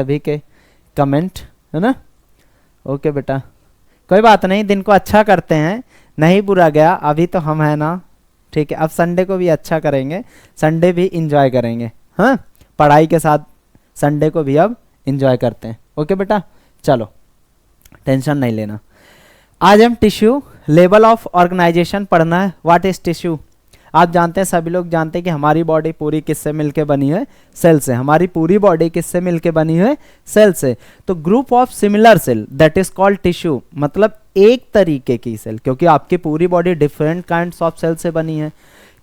सभी के कमेंट, है ना। ओके बेटा, कोई बात नहीं, दिन को अच्छा करते हैं, नहीं बुरा गया, अभी तो हम है ना, ठीक है। अब संडे को भी अच्छा करेंगे, संडे भी इंजॉय करेंगे, हाँ, पढ़ाई के साथ संडे को भी अब इंजॉय करते हैं। ओके बेटा, चलो टेंशन नहीं लेना। आज हम टिश्यू लेवल ऑफ ऑर्गेनाइजेशन पढ़ना है। What is tissue? आप जानते हैं, सभी लोग जानते हैं कि हमारी बॉडी पूरी किससे मिलके बनी है? सेल से। हमारी पूरी बॉडी किससे मिलके बनी है? सेल से। तो group of similar cell that is called tissue, मतलब एक तरीके की सेल, क्योंकि आपकी पूरी body different kinds of cell से बनी है।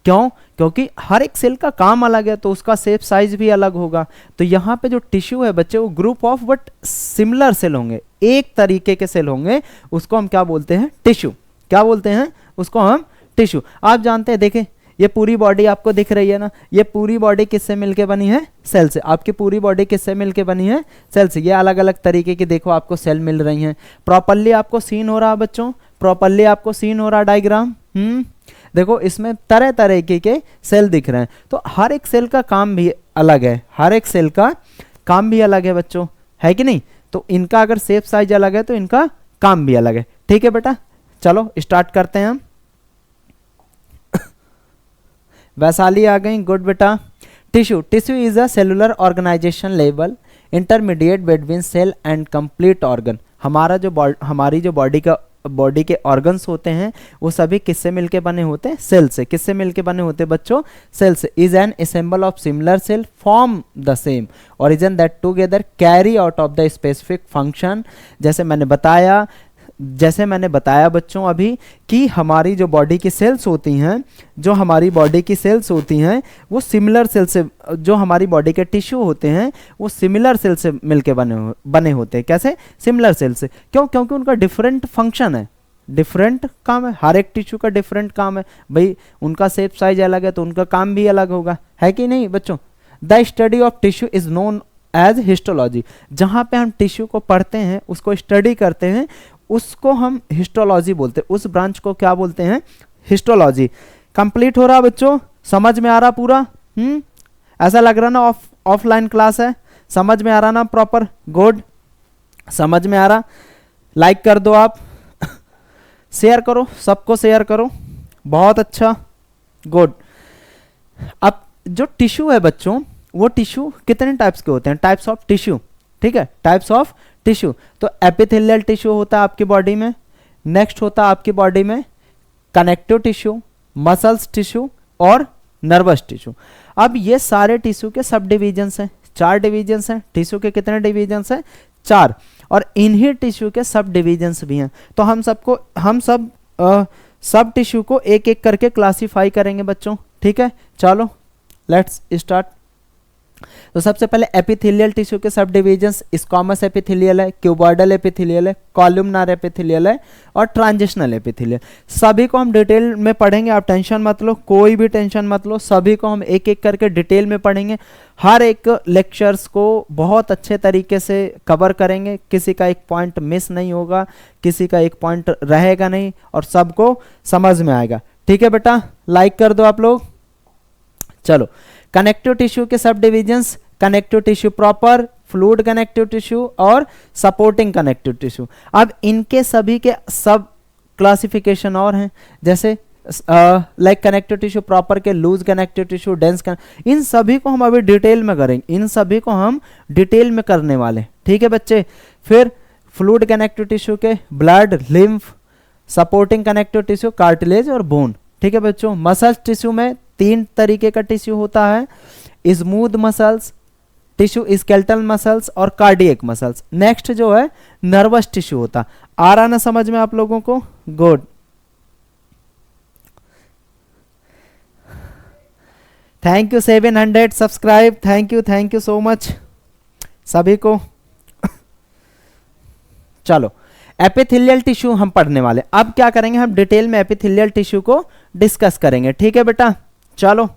क्यों? क्योंकि हर एक सेल का काम अलग है, तो उसका शेप साइज भी अलग होगा। तो यहाँ पे जो टिश्यू है बच्चे, वो group of but similar cell होंगे, एक तरीके के सेल होंगे, उसको हम क्या बोलते हैं? टिश्यू। क्या बोलते हैं उसको? हम टिश्यू। आप जानते हैं, देखें ये पूरी बॉडी आपको दिख रही है ना, ये पूरी बॉडी किससे मिलके बनी है? सेल से। आपकी पूरी बॉडी किससे मिलके बनी है? सेल से। ये अलग अलग तरीके की देखो आपको सेल मिल रही हैं। प्रॉपरली आपको सीन हो रहा है बच्चों? प्रॉपरली आपको सीन हो रहा है डायग्राम? देखो इसमें तरह तरह के सेल दिख रहे हैं। तो हर एक सेल का काम भी अलग है, हर एक सेल का काम भी अलग है बच्चों, है कि नहीं? तो इनका अगर शेप साइज अलग है तो इनका काम भी अलग है। ठीक है बेटा, चलो स्टार्ट करते हैं हम। वैशाली आ गई, गुड बेटा। Tissue, tissue is a cellular organisation level intermediate between cell and complete organ. हमारी जो बॉडी के ऑर्गन्स होते हैं वो सभी किससे मिलके बने होते हैं? सेल से। किससे मिलके बने होते हैं बच्चों? सेल से। Is an assemble of similar cell form the same origin that together carry out of the specific function. जैसे मैंने बताया बच्चों अभी कि हमारी जो बॉडी की सेल्स होती हैं, वो सिमिलर सेल से, जो हमारी बॉडी के टिश्यू होते हैं वो सिमिलर सेल से मिलके बने होते हैं। कैसे? सिमिलर सेल से। क्यों? क्योंकि उनका डिफरेंट फंक्शन है, डिफरेंट काम है। हर एक टिश्यू का डिफरेंट काम है भाई, उनका शेप साइज अलग है तो उनका काम भी अलग होगा, है कि नहीं बच्चों? The study of tissue is known as histology. जहाँ पे हम टिश्यू को पढ़ते हैं, उसको स्टडी करते हैं, उसको हम हिस्टोलॉजी बोलते हैं। उस ब्रांच को क्या बोलते हैं? हिस्टोलॉजी। कंप्लीट हो रहा बच्चों? समझ में आ रहा पूरा? ऐसा लग रहा ना ऑफलाइन क्लास है? समझ में आ रहा ना प्रॉपर? गुड, समझ में आ रहा? लाइक कर दो आप, शेयर करो, सबको शेयर करो, बहुत अच्छा, गुड। अब जो टिश्यू है बच्चों, वो टिश्यू कितने टाइप्स के होते हैं? टाइप्स ऑफ टिश्यू, ठीक है, टाइप्स ऑफ टिश्यू। तो एपिथेलियल टिश्यू होता है आपकी बॉडी में, नेक्स्ट होता है आपकी बॉडी में कनेक्टिव टिश्यू, मसल्स टिश्यू और नर्वस टिश्यू। अब ये सारे टिश्यू के सब डिविजन्स हैं, 4 डिविजन्स हैं। टिश्यू के कितने डिविजन्स हैं? 4। और इन्हीं टिश्यू के सब डिविजन्स भी हैं। तो हम सब टिश्यू को एक एक करके क्लासीफाई करेंगे बच्चों, ठीक है। चलो लेट्स स्टार्ट। तो सबसे पहले एपिथेलियल टिश्यू के सब डिविजन्स, स्क्वामस एपिथेलियल है, क्यूबॉइडल एपिथेलियल है, कॉलमनार एपिथेलियल है और ट्रांजिशनल एपिथेलियल। सभी को हम डिटेल में पढ़ेंगे, आप टेंशन मत लो, कोई भी टेंशन मत लो, सभी को हम एक एक करके डिटेल में पढ़ेंगे। हर एक लेक्चर्स को बहुत अच्छे तरीके से कवर करेंगे, किसी का एक पॉइंट मिस नहीं होगा, किसी का एक पॉइंट रहेगा नहीं और सबको समझ में आएगा। ठीक है बेटा, लाइक कर दो आप लोग। चलो, कनेक्टिव टिश्यू के subdivisions, connective tissue proper, fluid connective tissue और सपोर्टिंग कनेक्टिव टिश्यू। अब इनके सभी के सब क्लासिफिकेशन और हैं, जैसे लाइक कनेक्टिव टिश्यू प्रॉपर के लूज कनेक्टिव टिश्यू, डेंस इन सभी को हम अभी डिटेल में करेंगे, इन सभी को हम डिटेल में करने वाले। ठीक है बच्चे। फिर फ्लूइड कनेक्टिव टिश्यू के blood, lymph, supporting connective tissue cartilage और बोन। ठीक है बच्चों। मसल्स टिश्यू में 3 तरीके का टिश्यू होता है, smooth muscles, tissue skeletal muscles और कार्डियक मसल्स। नेक्स्ट जो है नर्वस टिश्यू होता। आ रहा ना समझ में आप लोगों को? Good. Thank you 700 subscribe, thank you so much सभी को। चलो, एपिथेलियल टिश्यू हम पढ़ने वाले। अब क्या करेंगे, हम डिटेल में एपिथेलियल टिश्यू को डिस्कस करेंगे। ठीक है बेटा। चलो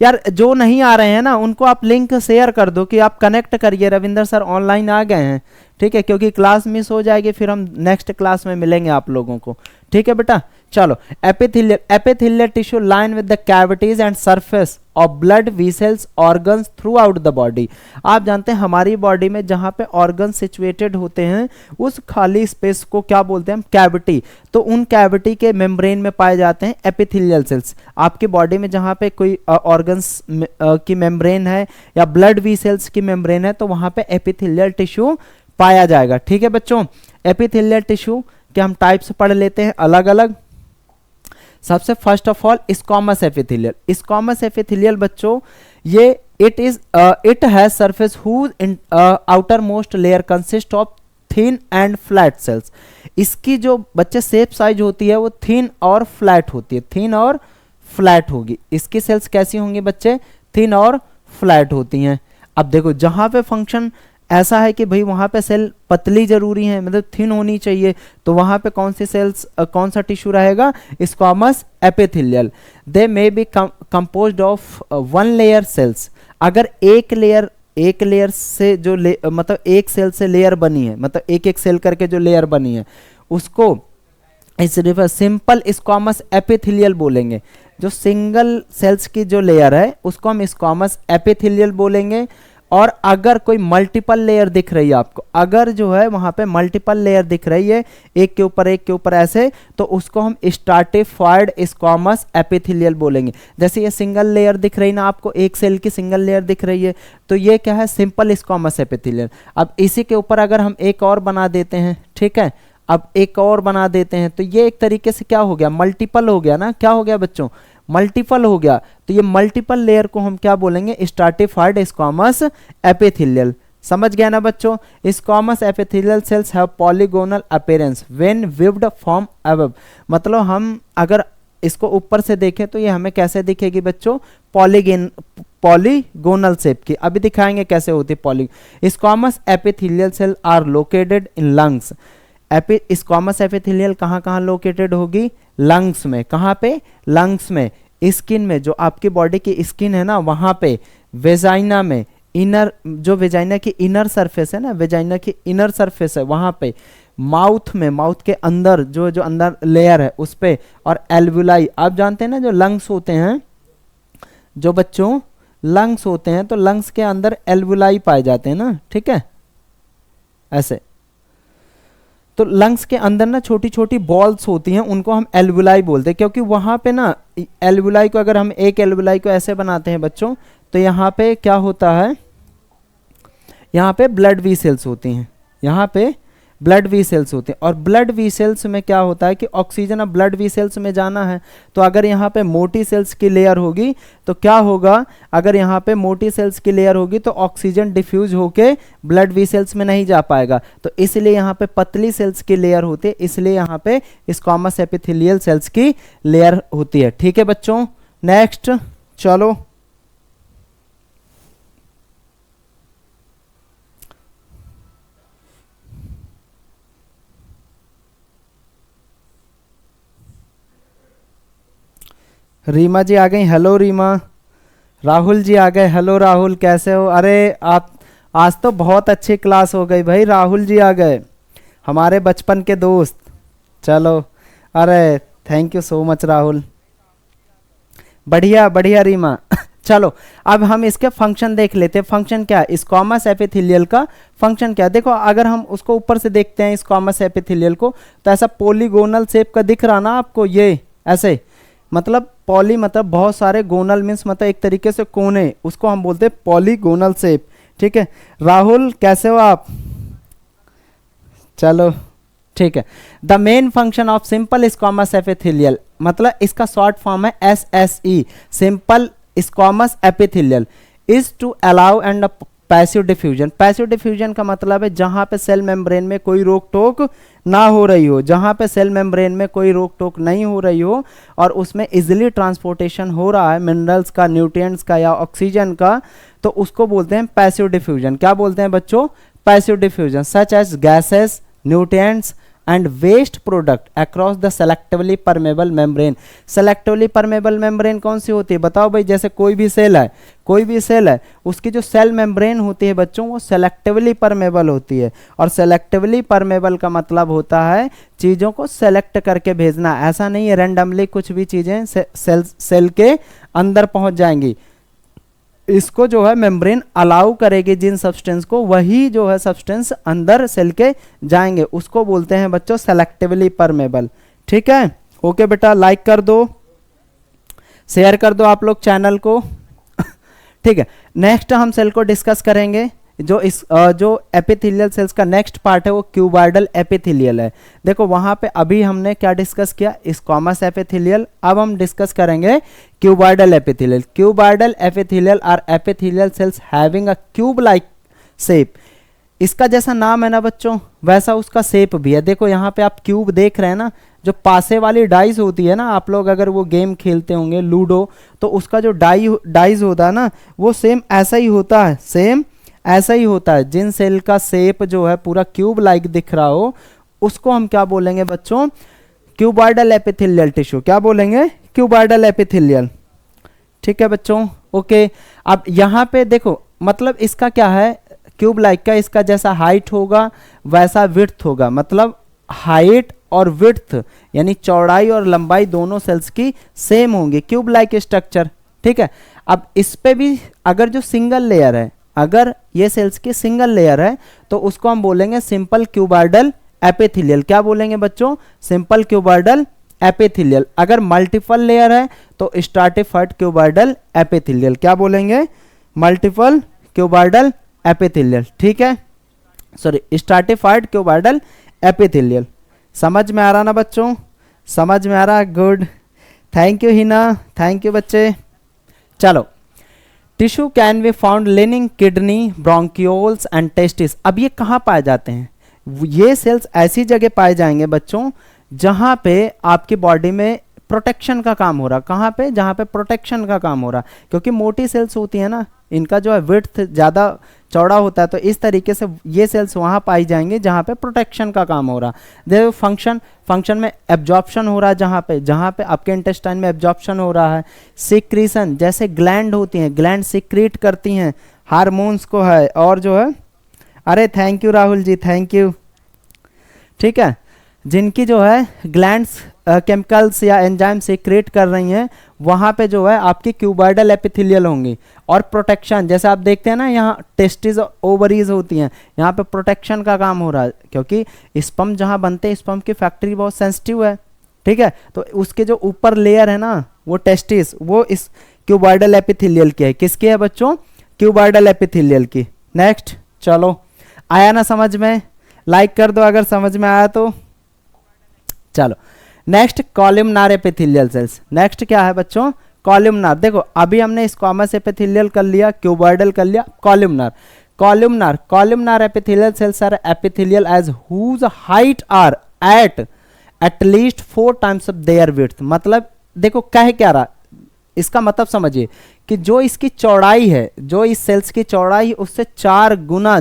यार, जो नहीं आ रहे हैं ना उनको आप लिंक शेयर कर दो कि आप कनेक्ट करिए, रविंदर सर ऑनलाइन आ गए हैं, ठीक है, क्योंकि क्लास मिस हो जाएगी, फिर हम नेक्स्ट क्लास में मिलेंगे आप लोगों को। ठीक है बेटा। चलो, epithelial tissue line with the cavities and surface of blood vessels organs throughout the body. आप जानते हैं हमारी बॉडी में जहां पे ऑर्गन सिचुएटेड होते हैं उस खाली स्पेस को क्या बोलते हैं हम, कैविटी। तो उन कैविटी के मेम्ब्रेन में पाए जाते हैं एपिथेलियल सेल्स। आपकी बॉडी में जहां पे कोई ऑर्गन्स की मेम्ब्रेन है या ब्लड वीसल्स की मेम्ब्रेन है तो वहां पे एपिथेलियल टिश्यू पाया जाएगा। ठीक है बच्चों, एपिथेलियल टिश्यू के हम टाइप्स पढ़ लेते हैं अलग अलग। सबसे first of all squamous epithelial. Squamous epithelial बच्चों ये it has surface whose outer most layer consist of thin and flat cells. इसकी जो बच्चे शेप साइज होती है वो थिन और फ्लैट होती है, थिन और फ्लैट होगी। इसकी सेल्स कैसी होंगी बच्चे, थिन और फ्लैट होती हैं। अब देखो जहां पे फंक्शन ऐसा है कि भाई वहां पे सेल पतली जरूरी है, मतलब थिन होनी चाहिए, तो वहां पे कौन सी सेल्स कौन सा टिश्यू रहेगा, squamous epithelial. They may be composed of one layer cells. अगर एक लेयर से जो मतलब एक सेल से लेयर बनी है, मतलब एक एक सेल करके जो लेयर बनी है उसको इस सिंपल स्क्वामस एपिथेलियल बोलेंगे। जो सिंगल सेल्स की जो लेयर है उसको हम स्क्वामस एपिथेलियल बोलेंगे। और अगर कोई मल्टीपल लेयर दिख रही है आपको, अगर जो है वहां पे मल्टीपल लेयर दिख रही है एक के ऊपर ऐसे, तो उसको हम स्ट्राटिफाइड स्क्वामस एपिथेलियल बोलेंगे। जैसे ये सिंगल लेयर दिख रही ना आपको, एक सेल की सिंगल लेयर दिख रही है, तो ये क्या है, सिंपल स्क्वामस एपिथेलियल। अब इसी के ऊपर अगर हम एक और बना देते हैं, ठीक है, अब एक और बना देते हैं तो ये एक तरीके से क्या हो गया, मल्टीपल हो गया ना। क्या हो गया बच्चों, मल्टीपल हो गया। तो ये मल्टीपल लेयर को हम क्या बोलेंगे, स्ट्राटिफाइड स्क्वामस एपिथेलियल। समझ गया ना बच्चों। Squamous epithelial cells have polygonal appearance when viewed from above. मतलब हम अगर इसको ऊपर से देखें तो ये हमें कैसे दिखेगी बच्चों, पॉलीगोनल शेप की। अभी दिखाएंगे कैसे होती है squamous epithelial cell are located in lungs. Squamous epithelial कहाँ लोकेटेड होगी, लंग्स में। कहाँ पे, लंग्स में। स्किन में, जो आपकी बॉडी की स्किन है ना वहां पे, वेजाइना में, इनर जो वेजाइना की इनर सरफेस है ना, वेजाइना की इनर सरफेस है वहां पे, माउथ में, माउथ के अंदर जो अंदर लेयर है उस पे, और एल्वुलाई। आप जानते हैं ना जो लंग्स होते हैं, जो बच्चों लंग्स होते हैं तो लंग्स के अंदर एल्वुलाई पाए जाते हैं ना, ठीक है, ऐसे। तो लंग्स के अंदर ना छोटी छोटी बॉल्स होती हैं, उनको हम एल्वुलाई बोलते हैं, क्योंकि वहां पे ना एल्वुलाई को अगर हम एक एल्वुलाई को ऐसे बनाते हैं बच्चों, तो यहाँ पे क्या होता है, यहाँ पे ब्लड वीसल्स होती हैं, यहाँ पे ब्लड वीसल्स होते हैं। और ब्लड वीसल्स में क्या होता है कि ऑक्सीजन अब ब्लड वीसल्स में जाना है, तो अगर यहाँ पे मोटी सेल्स की लेयर होगी तो क्या होगा, अगर यहाँ पे मोटी सेल्स की लेयर होगी तो ऑक्सीजन डिफ्यूज होके ब्लड वीसल्स में नहीं जा पाएगा। तो इसलिए यहाँ पे पतली सेल्स की लेयर होती है, इसलिए यहाँ पे स्क्वामस एपिथेलियल सेल्स की लेयर होती है। ठीक है बच्चों, नेक्स्ट चलो। रीमा जी आ गई, हेलो रीमा। राहुल जी आ गए, हेलो राहुल, कैसे हो। अरे आप आज तो बहुत अच्छी क्लास हो गई भाई, राहुल जी आ गए, हमारे बचपन के दोस्त। चलो, अरे thank you so much Rahul, बढ़िया बढ़िया रीमा। चलो अब हम इसके फंक्शन देख लेते हैं। फंक्शन क्या है स्क्वामस एपिथेलियल का, फंक्शन क्या है। देखो अगर हम उसको ऊपर से देखते हैं स्क्वामस एपिथेलियल को, तो ऐसा पोलीगोनल शेप का दिख रहा ना आपको, ये ऐसे, मतलब पॉली मतलब बहुत सारे, गोनल मीन्स मतलब एक तरीके से कोने, उसको हम बोलते हैं पॉलीगोनल शेप। ठीक है राहुल, कैसे हो आप। चलो ठीक है। The main function of simple squamous epithelial, मतलब इसका शॉर्ट फॉर्म है SSE, simple squamous epithelial, is to allow and passive diffusion. Passive diffusion का मतलब है जहां पे सेल मेम्ब्रेन में कोई रोक टोक ना हो रही हो, जहां पे सेल मेम्ब्रेन में कोई रोक टोक नहीं हो रही हो और उसमें इजिली ट्रांसपोर्टेशन हो रहा है मिनरल्स का, न्यूट्रिएंट्स का या ऑक्सीजन का, तो उसको बोलते हैं पैसिव डिफ्यूजन। क्या बोलते हैं बच्चों, passive diffusion. Such as gases, nutrients and waste product across the selectively permeable membrane. Selectively permeable membrane कौन सी होती है बताओ भाई। जैसे कोई भी सेल है उसकी जो सेल मेम्ब्रेन होती है बच्चों वो सेलेक्टिवली परमेबल होती है। और सेलेक्टिवली परमेबल का मतलब होता है चीज़ों को सेलेक्ट करके भेजना। ऐसा नहीं है रैंडमली कुछ भी चीज़ें सेल के अंदर पहुंच जाएंगी। इसको जो है मेम्ब्रेन अलाउ करेगी जिन सब्सटेंस को, वही जो है सब्सटेंस अंदर सेल के जाएंगे, उसको बोलते हैं बच्चों सेलेक्टिवली परमेबल। ठीक है, ओके बेटा, लाइक कर दो, शेयर कर दो आप लोग चैनल को। ठीक है, नेक्स्ट हम सेल को डिस्कस करेंगे। जो एपिथेलियल सेल्स का नेक्स्ट पार्ट है वो क्यूबॉइडल एपिथेलियल है। देखो वहां पे अभी हमने क्या डिस्कस किया, स्क्वामस एपिथेलियल। अब हम डिस्कस करेंगे cuboidal epithelial. Cuboidal epithelial are epithelial cells having a cube like shape. इसका जैसा नाम है ना बच्चों वैसा उसका शेप भी है। देखो यहाँ पे आप क्यूब देख रहे हैं ना, जो पासे वाली डाइस होती है ना, आप लोग अगर वो गेम खेलते होंगे लूडो, तो उसका जो डाइस होता है ना वो सेम ऐसा ही होता है, सेम ऐसा ही होता है। जिन सेल का शेप जो है पूरा क्यूब लाइक दिख रहा हो उसको हम क्या बोलेंगे बच्चों, क्यूबॉइडल एपिथेलियल टिश्यू। क्या बोलेंगे, क्यूबॉइडल एपिथेलियल। ठीक है बच्चों, ओके। अब यहाँ पे देखो मतलब इसका क्या है, क्यूब लाइक का इसका जैसा हाइट होगा वैसा विड्थ होगा। मतलब हाइट और विड्थ यानी चौड़ाई और लंबाई दोनों सेल्स की सेम होंगी, क्यूब लाइक स्ट्रक्चर। ठीक है, अब इस पे भी अगर जो सिंगल लेयर है, अगर ये सेल्स की सिंगल लेयर है तो उसको हम बोलेंगे सिंपल क्यूबॉइडल एपिथेलियल। क्या बोलेंगे बच्चों, सिंपल क्यूबॉइडल एपिथेलियल। अगर मल्टीपल लेयर है तो स्ट्रैटिफाइड क्यूबॉइडल एपिथेलियल। क्या बोलेंगे, मल्टीपल क्यूबॉइडल एपिथेलियल। ठीक है, सॉरी स्ट्रैटिफाइड क्यूबॉइडल एपिथेलियल। समझ में आ रहा ना बच्चों, समझ में आ रहा, good, thank you Hina, thank you बच्चे। चलो, tissue can be found leaning kidney bronchioles and testis. अब ये कहाँ पाए जाते हैं, ये सेल्स ऐसी जगह पाए जाएंगे बच्चों जहाँ पे आपकी बॉडी में प्रोटेक्शन का काम हो रहा। कहाँ पे, जहाँ पे प्रोटेक्शन का काम हो रहा, क्योंकि मोटी सेल्स होती है ना, इनका जो है विड्थ ज़्यादा चौड़ा होता है, तो इस तरीके से ये सेल्स वहाँ पाई जाएंगे जहाँ पे प्रोटेक्शन का काम हो रहा। देखो फंक्शन में एब्जॉर्प्शन हो रहा है, जहाँ पे आपके इंटेस्टाइन में एब्जॉर्प्शन हो रहा है। सिक्रीशन, जैसे ग्लैंड होती हैं, ग्लैंड सिक्रीट करती हैं हार्मोन्स को है, और जो है, अरे thank you Rahul ji, thank you. ठीक है, जिनकी जो है ग्लैंड्स केमिकल्स या एंजाइम सिक्रेट कर रही हैं वहाँ पे जो है आपकी क्यूबॉइडल एपिथेलियल होंगी। और प्रोटेक्शन, जैसे आप देखते हैं ना यहाँ टेस्टिस ओवरीज होती हैं, यहाँ पे प्रोटेक्शन का काम हो रहा है, क्योंकि स्पर्म जहाँ बनते हैं स्पर्म की फैक्ट्री बहुत सेंसिटिव है। ठीक है, तो उसके जो ऊपर लेयर है ना वो टेस्टिस, वो इस क्यूबॉइडल एपिथेलियल की है। किसकी है बच्चों, क्यूबॉइडल एपिथेलियल की। नेक्स्ट, चलो आया ना समझ में, लाइक कर दो अगर समझ में आया तो। चलो next, columnar epithelial sales. Next क्या है बच्चों, कॉलमनार। देखो अभी हमने स्क्वामस एपिथेलियल कर लिया, क्यूबॉइडल कर लिया, columnar epithelial cells are epithelial as whose height are at least 4 times of their width. मतलब देखो कह क्या रहा, इसका मतलब समझिए कि जो इसकी चौड़ाई है, जो इस सेल्स की चौड़ाई उससे 4 गुना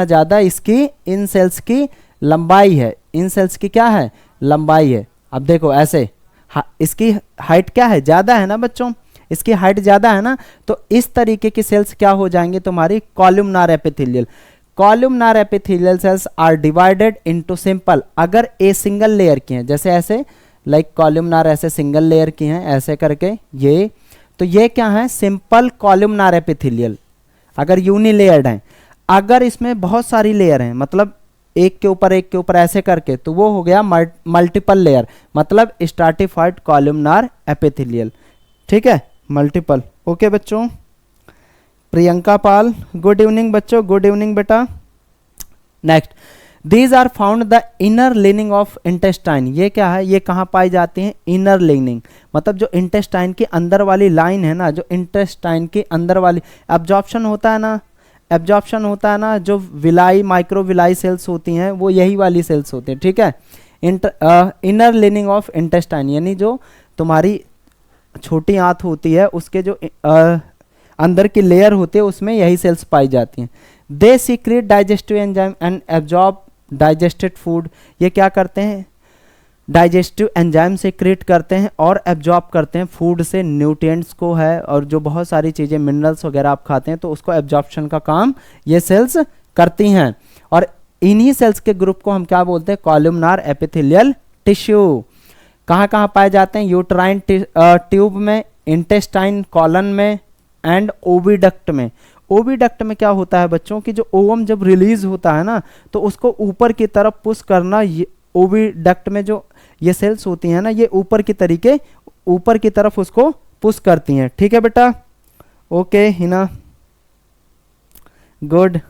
ज्यादा इसकी इन सेल्स की लंबाई है। इन सेल्स की क्या है, लंबाई है। अब देखो ऐसे इसकी हाइट क्या है, ज्यादा है ना बच्चों, इसकी हाइट ज्यादा है ना, तो इस तरीके की सेल्स क्या हो जाएंगी तुम्हारी, columnar epithelial. Columnar epithelial cells are divided into simple, अगर ए सिंगल लेयर की हैं, जैसे ऐसे लाइक कॉलमनार ऐसे सिंगल लेयर की हैं ऐसे करके ये, तो ये क्या है, सिंपल कॉलमनार एपिथेलियल। अगर यूनिलेयर्ड हैं, अगर इसमें बहुत सारी लेयर हैं, मतलब एक के ऊपर ऐसे करके, तो वो हो गया मल्टीपल लेयर, मतलब स्ट्रैटिफाइड कॉलमनार एपिथेलियल। ठीक है, मल्टीपल। ओके बच्चों, प्रियंका पाल, गुड इवनिंग बच्चों, गुड इवनिंग बेटा। Next, these are found the inner lining of intestine. ये क्या है, ये कहाँ पाई जाती हैं, इनर लिनिंग, मतलब जो इंटेस्टाइन की अंदर वाली लाइन है ना, जो इंटेस्टाइन की अंदर वाली एब्जॉर्प्शन होता है ना, जो विलाई माइक्रोविलाई सेल्स होती हैं वो यही वाली सेल्स होती हैं। ठीक है, इनर लिनिंग ऑफ इंटेस्टाइन यानी जो तुम्हारी छोटी आंत होती है उसके जो अंदर की लेयर होती है उसमें यही सेल्स पाई जाती हैं। They secrete digestive enzyme and absorb digested food, ये क्या करते हैं, डाइजेस्टिव एंजाइम से क्रिएट करते हैं और एब्जॉर्ब करते हैं फूड से न्यूट्रिएंट्स को है, और जो बहुत सारी चीज़ें मिनरल्स वगैरह आप खाते हैं तो उसको एब्जॉर्प्शन का काम ये सेल्स करती हैं। और इन्हीं सेल्स के ग्रुप को हम क्या बोलते हैं, कॉलमनार एपिथेलियल टिश्यू। कहाँ कहाँ पाए जाते हैं, यूट्राइन ट्यूब में, इंटेस्टाइन कॉलन में एंड ओविडक्ट में। ओविडक्ट में क्या होता है बच्चों की, जो ओवम जब रिलीज होता है ना तो उसको ऊपर की तरफ पुश करना, ये ओविडक्ट में जो ये सेल्स होती हैं ना ये ऊपर की तरफ उसको पुश करती हैं। ठीक है बेटा, ओके हिना, गुड।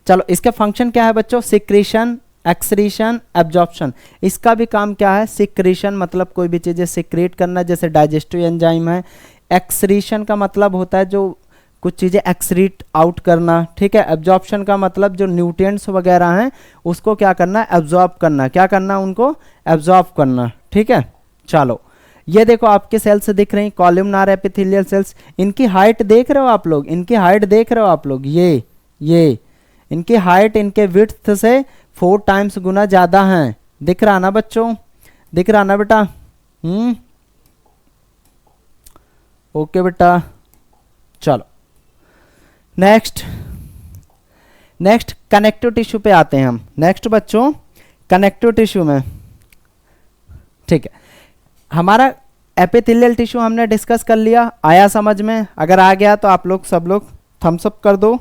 चलो इसका फंक्शन क्या है बच्चों, सिक्रीशन, एक्सक्रीशन, एब्जॉर्प्शन। इसका भी काम क्या है, सिक्रीशन मतलब कोई भी चीज़ें सिक्रेट करना, जैसे डाइजेस्टिव एंजाइम है। एक्सक्रीशन का मतलब होता है जो कुछ चीज़ें एक्सक्रीट आउट करना, ठीक है। एब्जॉर्प्शन का मतलब जो न्यूट्रिएंट्स वगैरह हैं उसको क्या करना, एब्जॉर्ब करना, क्या करना, उनको एब्जॉर्ब करना, ठीक है। चलो ये देखो आपके सेल्स दिख रही, कॉलमनार एपिथेलियल सेल्स। इनकी हाइट देख रहे हो आप लोग, इनकी हाइट देख रहे हो आप लोग, ये इनकी हाइट इनके विड्थ से 4 टाइम्स गुना ज़्यादा हैं। दिख रहा ना बच्चों, दिख रहा ना बेटा, ओके बेटा। चलो नेक्स्ट कनेक्टिव टिश्यू पे आते हैं हम। नेक्स्ट बच्चों कनेक्टिव टिश्यू में, ठीक है, हमारा एपिथेलियल टिश्यू हमने डिस्कस कर लिया, आया समझ में? अगर आ गया तो आप लोग सब लोग थम्स अप कर दो,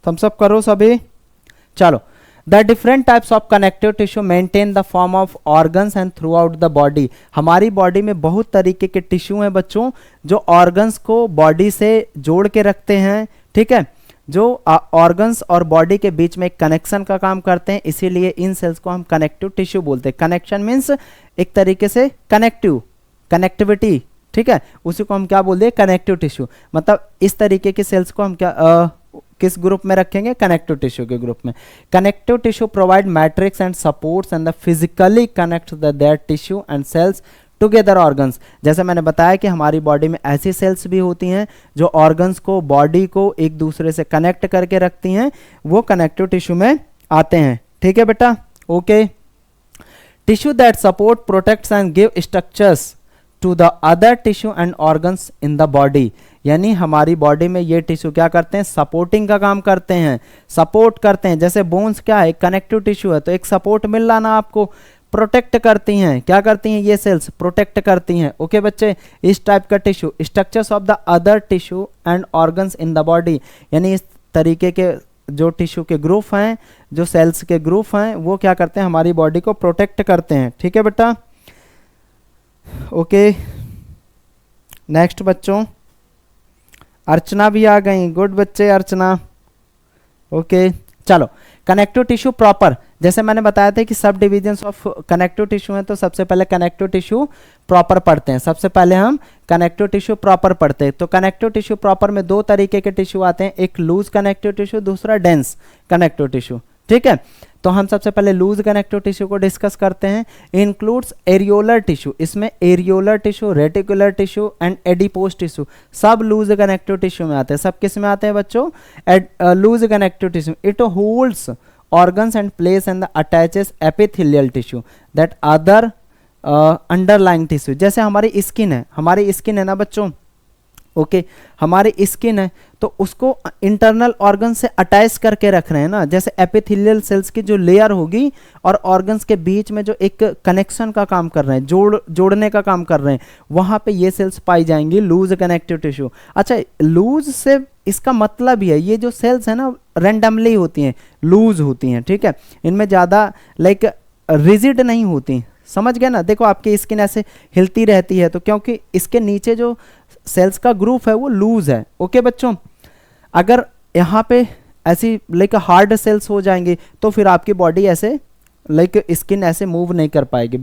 थम्स अप करो सभी। चलो, the different types of connective tissue maintain the form of organs and through out the body. हमारी बॉडी में बहुत तरीके के टिश्यू हैं बच्चों जो ऑर्गन्स को बॉडी से जोड़ के रखते हैं, ठीक है, जो ऑर्गन्स और बॉडी के बीच में एक कनेक्शन का काम करते हैं, इसीलिए इन सेल्स को हम कनेक्टिव टिश्यू बोलते हैं। कनेक्शन मीन्स एक तरीके से कनेक्टिविटी, ठीक है, उसी को हम क्या बोलते हैं, कनेक्टिव टिश्यू। मतलब इस तरीके के सेल्स को हम क्या किस ग्रुप में रखेंगे, कनेक्टिव टिश्यू के ग्रुप में। Connective tissue provide matrix and supports and the physically connect that tissue and cells together organs. जैसे मैंने बताया कि हमारी बॉडी में ऐसी सेल्स भी होती हैं जो ऑर्गन्स को, बॉडी को एक दूसरे से कनेक्ट करके रखती हैं, वो कनेक्टिव टिश्यू में आते हैं, ठीक है बेटा, okay. Tissue that support, protects and give structures to the other tissue and organs in the body. यानी हमारी बॉडी में ये टिश्यू क्या करते हैं, सपोर्टिंग का काम करते हैं, सपोर्ट करते हैं। जैसे बोन्स क्या है, कनेक्टिव टिश्यू है, तो एक सपोर्ट मिल रहा ना आपको, प्रोटेक्ट करती हैं, क्या करती हैं ये सेल्स, प्रोटेक्ट करती हैं, ओके बच्चे। इस टाइप का tissue, structures of the other tissue and organs in the body, यानी इस तरीके के जो टिश्यू के ग्रुप हैं, जो सेल्स के ग्रुप हैं, वो क्या करते हैं, हमारी बॉडी को प्रोटेक्ट करते हैं, ठीक है बेटा, ओके। नेक्स्ट बच्चों, अर्चना भी आ गई, गुड बच्चे, अर्चना, ओके। चलो कनेक्टिव टिश्यू प्रॉपर, जैसे मैंने बताया था कि सब डिविजन्स ऑफ कनेक्टिव टिश्यू हैं, तो सबसे पहले कनेक्टिव टिश्यू प्रॉपर पढ़ते हैं। सबसे पहले हम कनेक्टिव टिश्यू प्रॉपर पढ़ते हैं। तो कनेक्टिव टिश्यू प्रॉपर में 2 तरीके के टिश्यू आते हैं, एक लूज कनेक्टिव टिश्यू, दूसरा डेंस कनेक्टिव टिश्यू, ठीक है। तो हम सबसे पहले लूज कनेक्टिव टिश्यू को डिस्कस करते हैं। इंक्लूड्स एरियोलर टिश्यू, इसमें areolar tissue, reticular tissue and adipose tissue सब लूज कनेक्टिव टिश्यू में आते हैं। सब किस में आते हैं बच्चों, loose connective tissue. It holds organs and place and the attaches epithelial tissue that other underlying tissue। जैसे हमारी स्किन है, हमारी स्किन है ना बच्चों, ओके, हमारी स्किन है तो उसको इंटरनल ऑर्गन से अटैच करके रख रहे हैं ना। जैसे एपिथेलियल सेल्स की जो लेयर होगी और ऑर्गन्स के बीच में जो एक कनेक्शन का काम कर रहे हैं, जोड़ने का काम कर रहे हैं, वहां पे ये सेल्स पाई जाएंगी लूज कनेक्टिव टिश्यू। अच्छा, लूज से इसका मतलब ही है ये जो सेल्स है ना रैंडमली होती हैं, लूज होती हैं, ठीक है, इनमें ज़्यादा लाइक रिजिड नहीं होती, समझ गए ना। देखो आपकी स्किन ऐसे हिलती रहती है तो क्योंकि इसके नीचे जो सेल्स का ग्रुप है वो लूज है, ओके बच्चों। अगर यहाँ पे ऐसी लाइक हार्ड सेल्स हो जाएंगी तो फिर आपकी बॉडी ऐसे लाइक स्किन ऐसे मूव नहीं कर पाएगी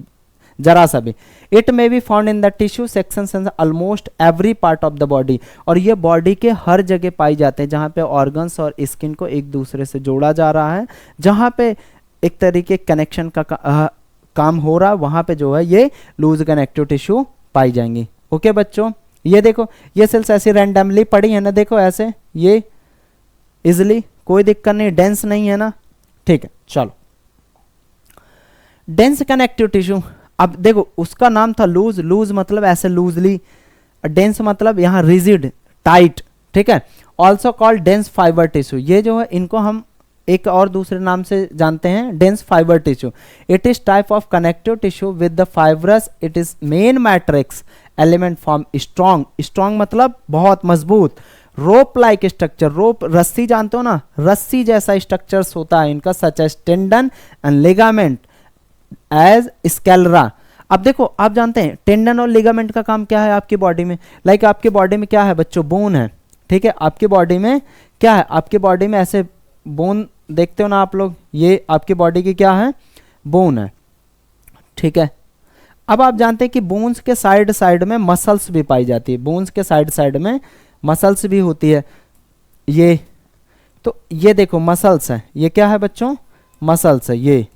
जरा सा भी। It may be found in the tissue sections in almost every part of the body, और ये बॉडी के हर जगह पाई जाते हैं जहाँ पे ऑर्गन्स और स्किन को एक दूसरे से जोड़ा जा रहा है, जहाँ पे एक तरीके कनेक्शन का काम हो रहा है, वहाँ पे जो है ये लूज कनेक्टिव टिश्यू पाई जाएंगी, ओके बच्चों। ये देखो ये सेल्स ऐसी रैंडमली पड़ी है ना, देखो ऐसे, ये इजिली, कोई दिक्कत नहीं, डेंस नहीं है ना, ठीक है। चलो डेंस कनेक्टिव टिश्यू, अब देखो उसका नाम था लूज, लूज मतलब ऐसे लूजली, डेंस मतलब यहाँ रिजिड टाइट, ठीक है। Also called dense fibre tissue, ये जो है इनको हम एक और दूसरे नाम से जानते हैं dense fibre tissue. It is type of connective tissue with the fibrous, it is main matrix element form strong, strong मतलब बहुत मजबूत, रोप लाइक स्ट्रक्चर, रोप रस्सी जानते हो ना, रस्सी जैसा स्ट्रक्चर्स होता है इनका, such as tendon and ligament as sclera. अब देखो आप जानते हैं टेंडन और लिगामेंट का काम क्या है आपकी बॉडी में, लाइक आपकी बॉडी में क्या है बच्चों, बोन है, ठीक है। आपकी बॉडी में क्या है, आपकी बॉडी में ऐसे बोन देखते हो ना आप लोग, ये आपकी बॉडी की क्या है, बोन है, ठीक है। अब आप जानते हैं कि बोन्स के साइड साइड में मसल्स भी पाई जाती है, बोन्स के साइड साइड में मसल्स भी होती है, ये तो ये देखो मसल्स है, ये क्या है बच्चों, मसल्स है, ये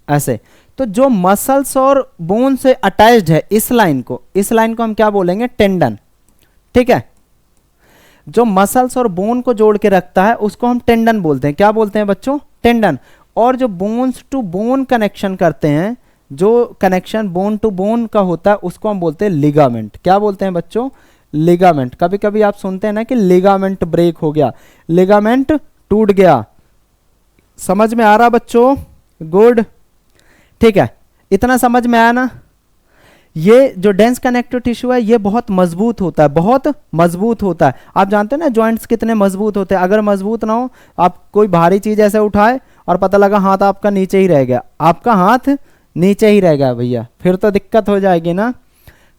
ऐसे। तो जो मसल्स और बोन से अटैच्ड है इस लाइन को हम क्या बोलेंगे, टेंडन, ठीक है। जो मसल्स और बोन को जोड़ के रखता है उसको हम टेंडन बोलते हैं, क्या बोलते हैं बच्चों, टेंडन। और जो बोन्स टू बोन कनेक्शन करते हैं, जो कनेक्शन बोन टू बोन का होता है उसको हम बोलते हैं लिगामेंट, क्या बोलते हैं बच्चों, लिगामेंट। कभी कभी आप सुनते हैं ना कि लिगामेंट ब्रेक हो गया, लिगामेंट टूट गया, समझ में आ रहा बच्चों, गुड, ठीक है, इतना समझ में आया ना। ये जो डेंस कनेक्टिव टिश्यू है ये बहुत मजबूत होता है, बहुत मजबूत होता है। आप जानते हैं ना जॉइंट्स कितने मजबूत होते हैं, अगर मजबूत ना हो, आप कोई भारी चीज ऐसे उठाए और पता लगा हाथ आपका नीचे ही रह गया, आपका हाथ नीचे ही रह गया भैया, फिर तो दिक्कत हो जाएगी ना,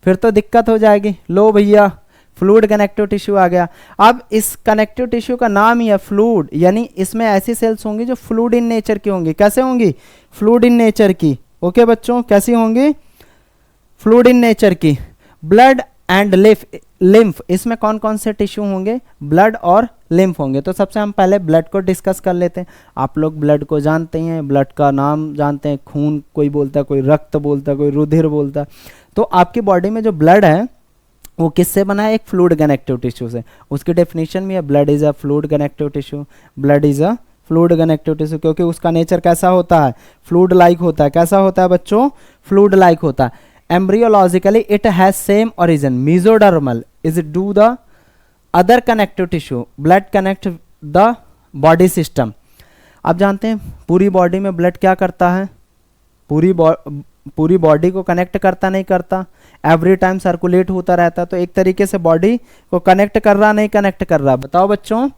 फिर तो दिक्कत हो जाएगी। लो भैया फ्लूइड कनेक्टिव टिश्यू आ गया। अब इस कनेक्टिव टिश्यू का नाम ही है फ्लूइड, यानी इसमें ऐसी सेल्स होंगी जो फ्लूइड इन नेचर की होंगी। कैसे होंगी, फ्लूइड इन नेचर की, ओके बच्चों, कैसी होंगी, फ्लूइड इन नेचर की। ब्लड एंड लिम्फ, इसमें कौन कौन से टिश्यू होंगे, ब्लड और लिम्फ होंगे। तो सबसे हम पहले ब्लड को डिस्कस कर लेते हैं। आप लोग ब्लड को जानते हैं, ब्लड का नाम जानते हैं, खून कोई बोलता है, कोई रक्त बोलता है, कोई रुधिर बोलता है। तो आपकी बॉडी में जो ब्लड है वो किससे बना है, एक फ्लूइड कनेक्टिव टिश्यू से। उसकी डेफिनेशन भी है, blood is a fluid connective tissue, blood is a fluid connective tissue, क्योंकि उसका नेचर कैसा होता है, फ्लूइड लाइक होता है। कैसा होता है बच्चों, फ्लूइड लाइक होता है। embryologically it has same origin, mesodermal is do the other connective tissue, blood connect the body system। आप जानते हैं पूरी बॉडी में ब्लड क्या करता है, पूरी बॉडी को कनेक्ट करता नहीं करता, एवरी टाइम सर्कुलेट होता रहता, तो एक तरीके से बॉडी को कनेक्ट कर रहा नहीं कनेक्ट कर रहा, बताओ बच्चों।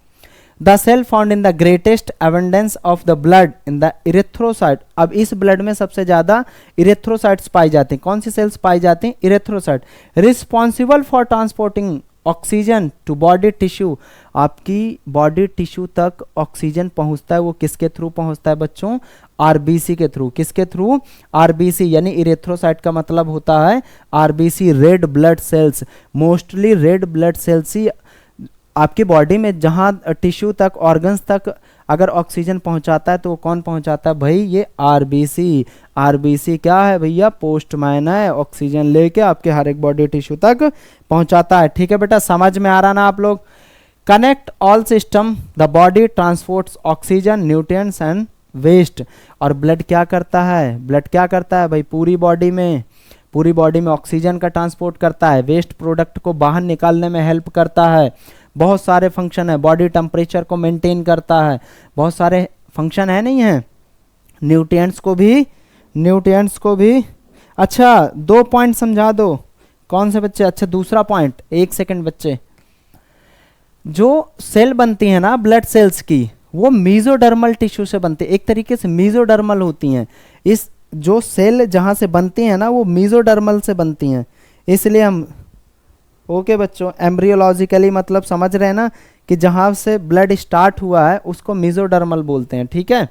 The cell found in the greatest abundance of the blood in the erythrocyte, अब इस ब्लड में सबसे ज्यादा इरेथ्रोसाइट्स पाई जाती हैं। कौन सी सेल्स पाई जाती हैं, erythrocyte. Responsible for transporting oxygen to body tissue, आपकी बॉडी टिश्यू तक ऑक्सीजन पहुंचता है, वो किसके थ्रू पहुंचता है बच्चों, आरबीसी के थ्रू। किसके थ्रू, आरबीसी, यानी इरेथ्रोसाइट का मतलब होता है RBC, red blood cells. Mostly red blood cells ही आपकी बॉडी में जहां टिश्यू तक, ऑर्गन्स तक अगर ऑक्सीजन पहुंचाता है तो वो कौन पहुंचाता है भाई, ये आरबीसी। आरबीसी क्या है भैया, पोस्टमैन है, ऑक्सीजन लेके आपके हर एक बॉडी टिश्यू तक पहुंचाता है। ठीक है बेटा, समझ में आ रहा ना आप लोग। Connect all system, the body transports oxygen, nutrients and waste. और ब्लड क्या करता है, ब्लड क्या करता है भाई, पूरी बॉडी में ऑक्सीजन का ट्रांसपोर्ट करता है, वेस्ट प्रोडक्ट को बाहर निकालने में हेल्प करता है, बहुत सारे फंक्शन है, बॉडी टेम्परेचर को मेंटेन करता है, बहुत सारे फंक्शन है नहीं है। न्यूट्रिएंट्स को भी। अच्छा 2 पॉइंट समझा दो, कौन से बच्चे, अच्छा दूसरा पॉइंट, 1 सेकंड बच्चे। जो सेल बनती है ना ब्लड सेल्स की, वो मीजोडर्मल टिश्यू से बनती है, एक तरीके से मीजोडर्मल होती हैं। इस जो सेल जहां से बनती हैं ना वो मीजोडर्मल से बनती हैं, इसलिए हम, ओके बच्चों, एम्ब्रियोलॉजिकली मतलब समझ रहे हैं ना कि जहां से ब्लड स्टार्ट हुआ है उसको मीजोडर्मल बोलते हैं। ठीक है,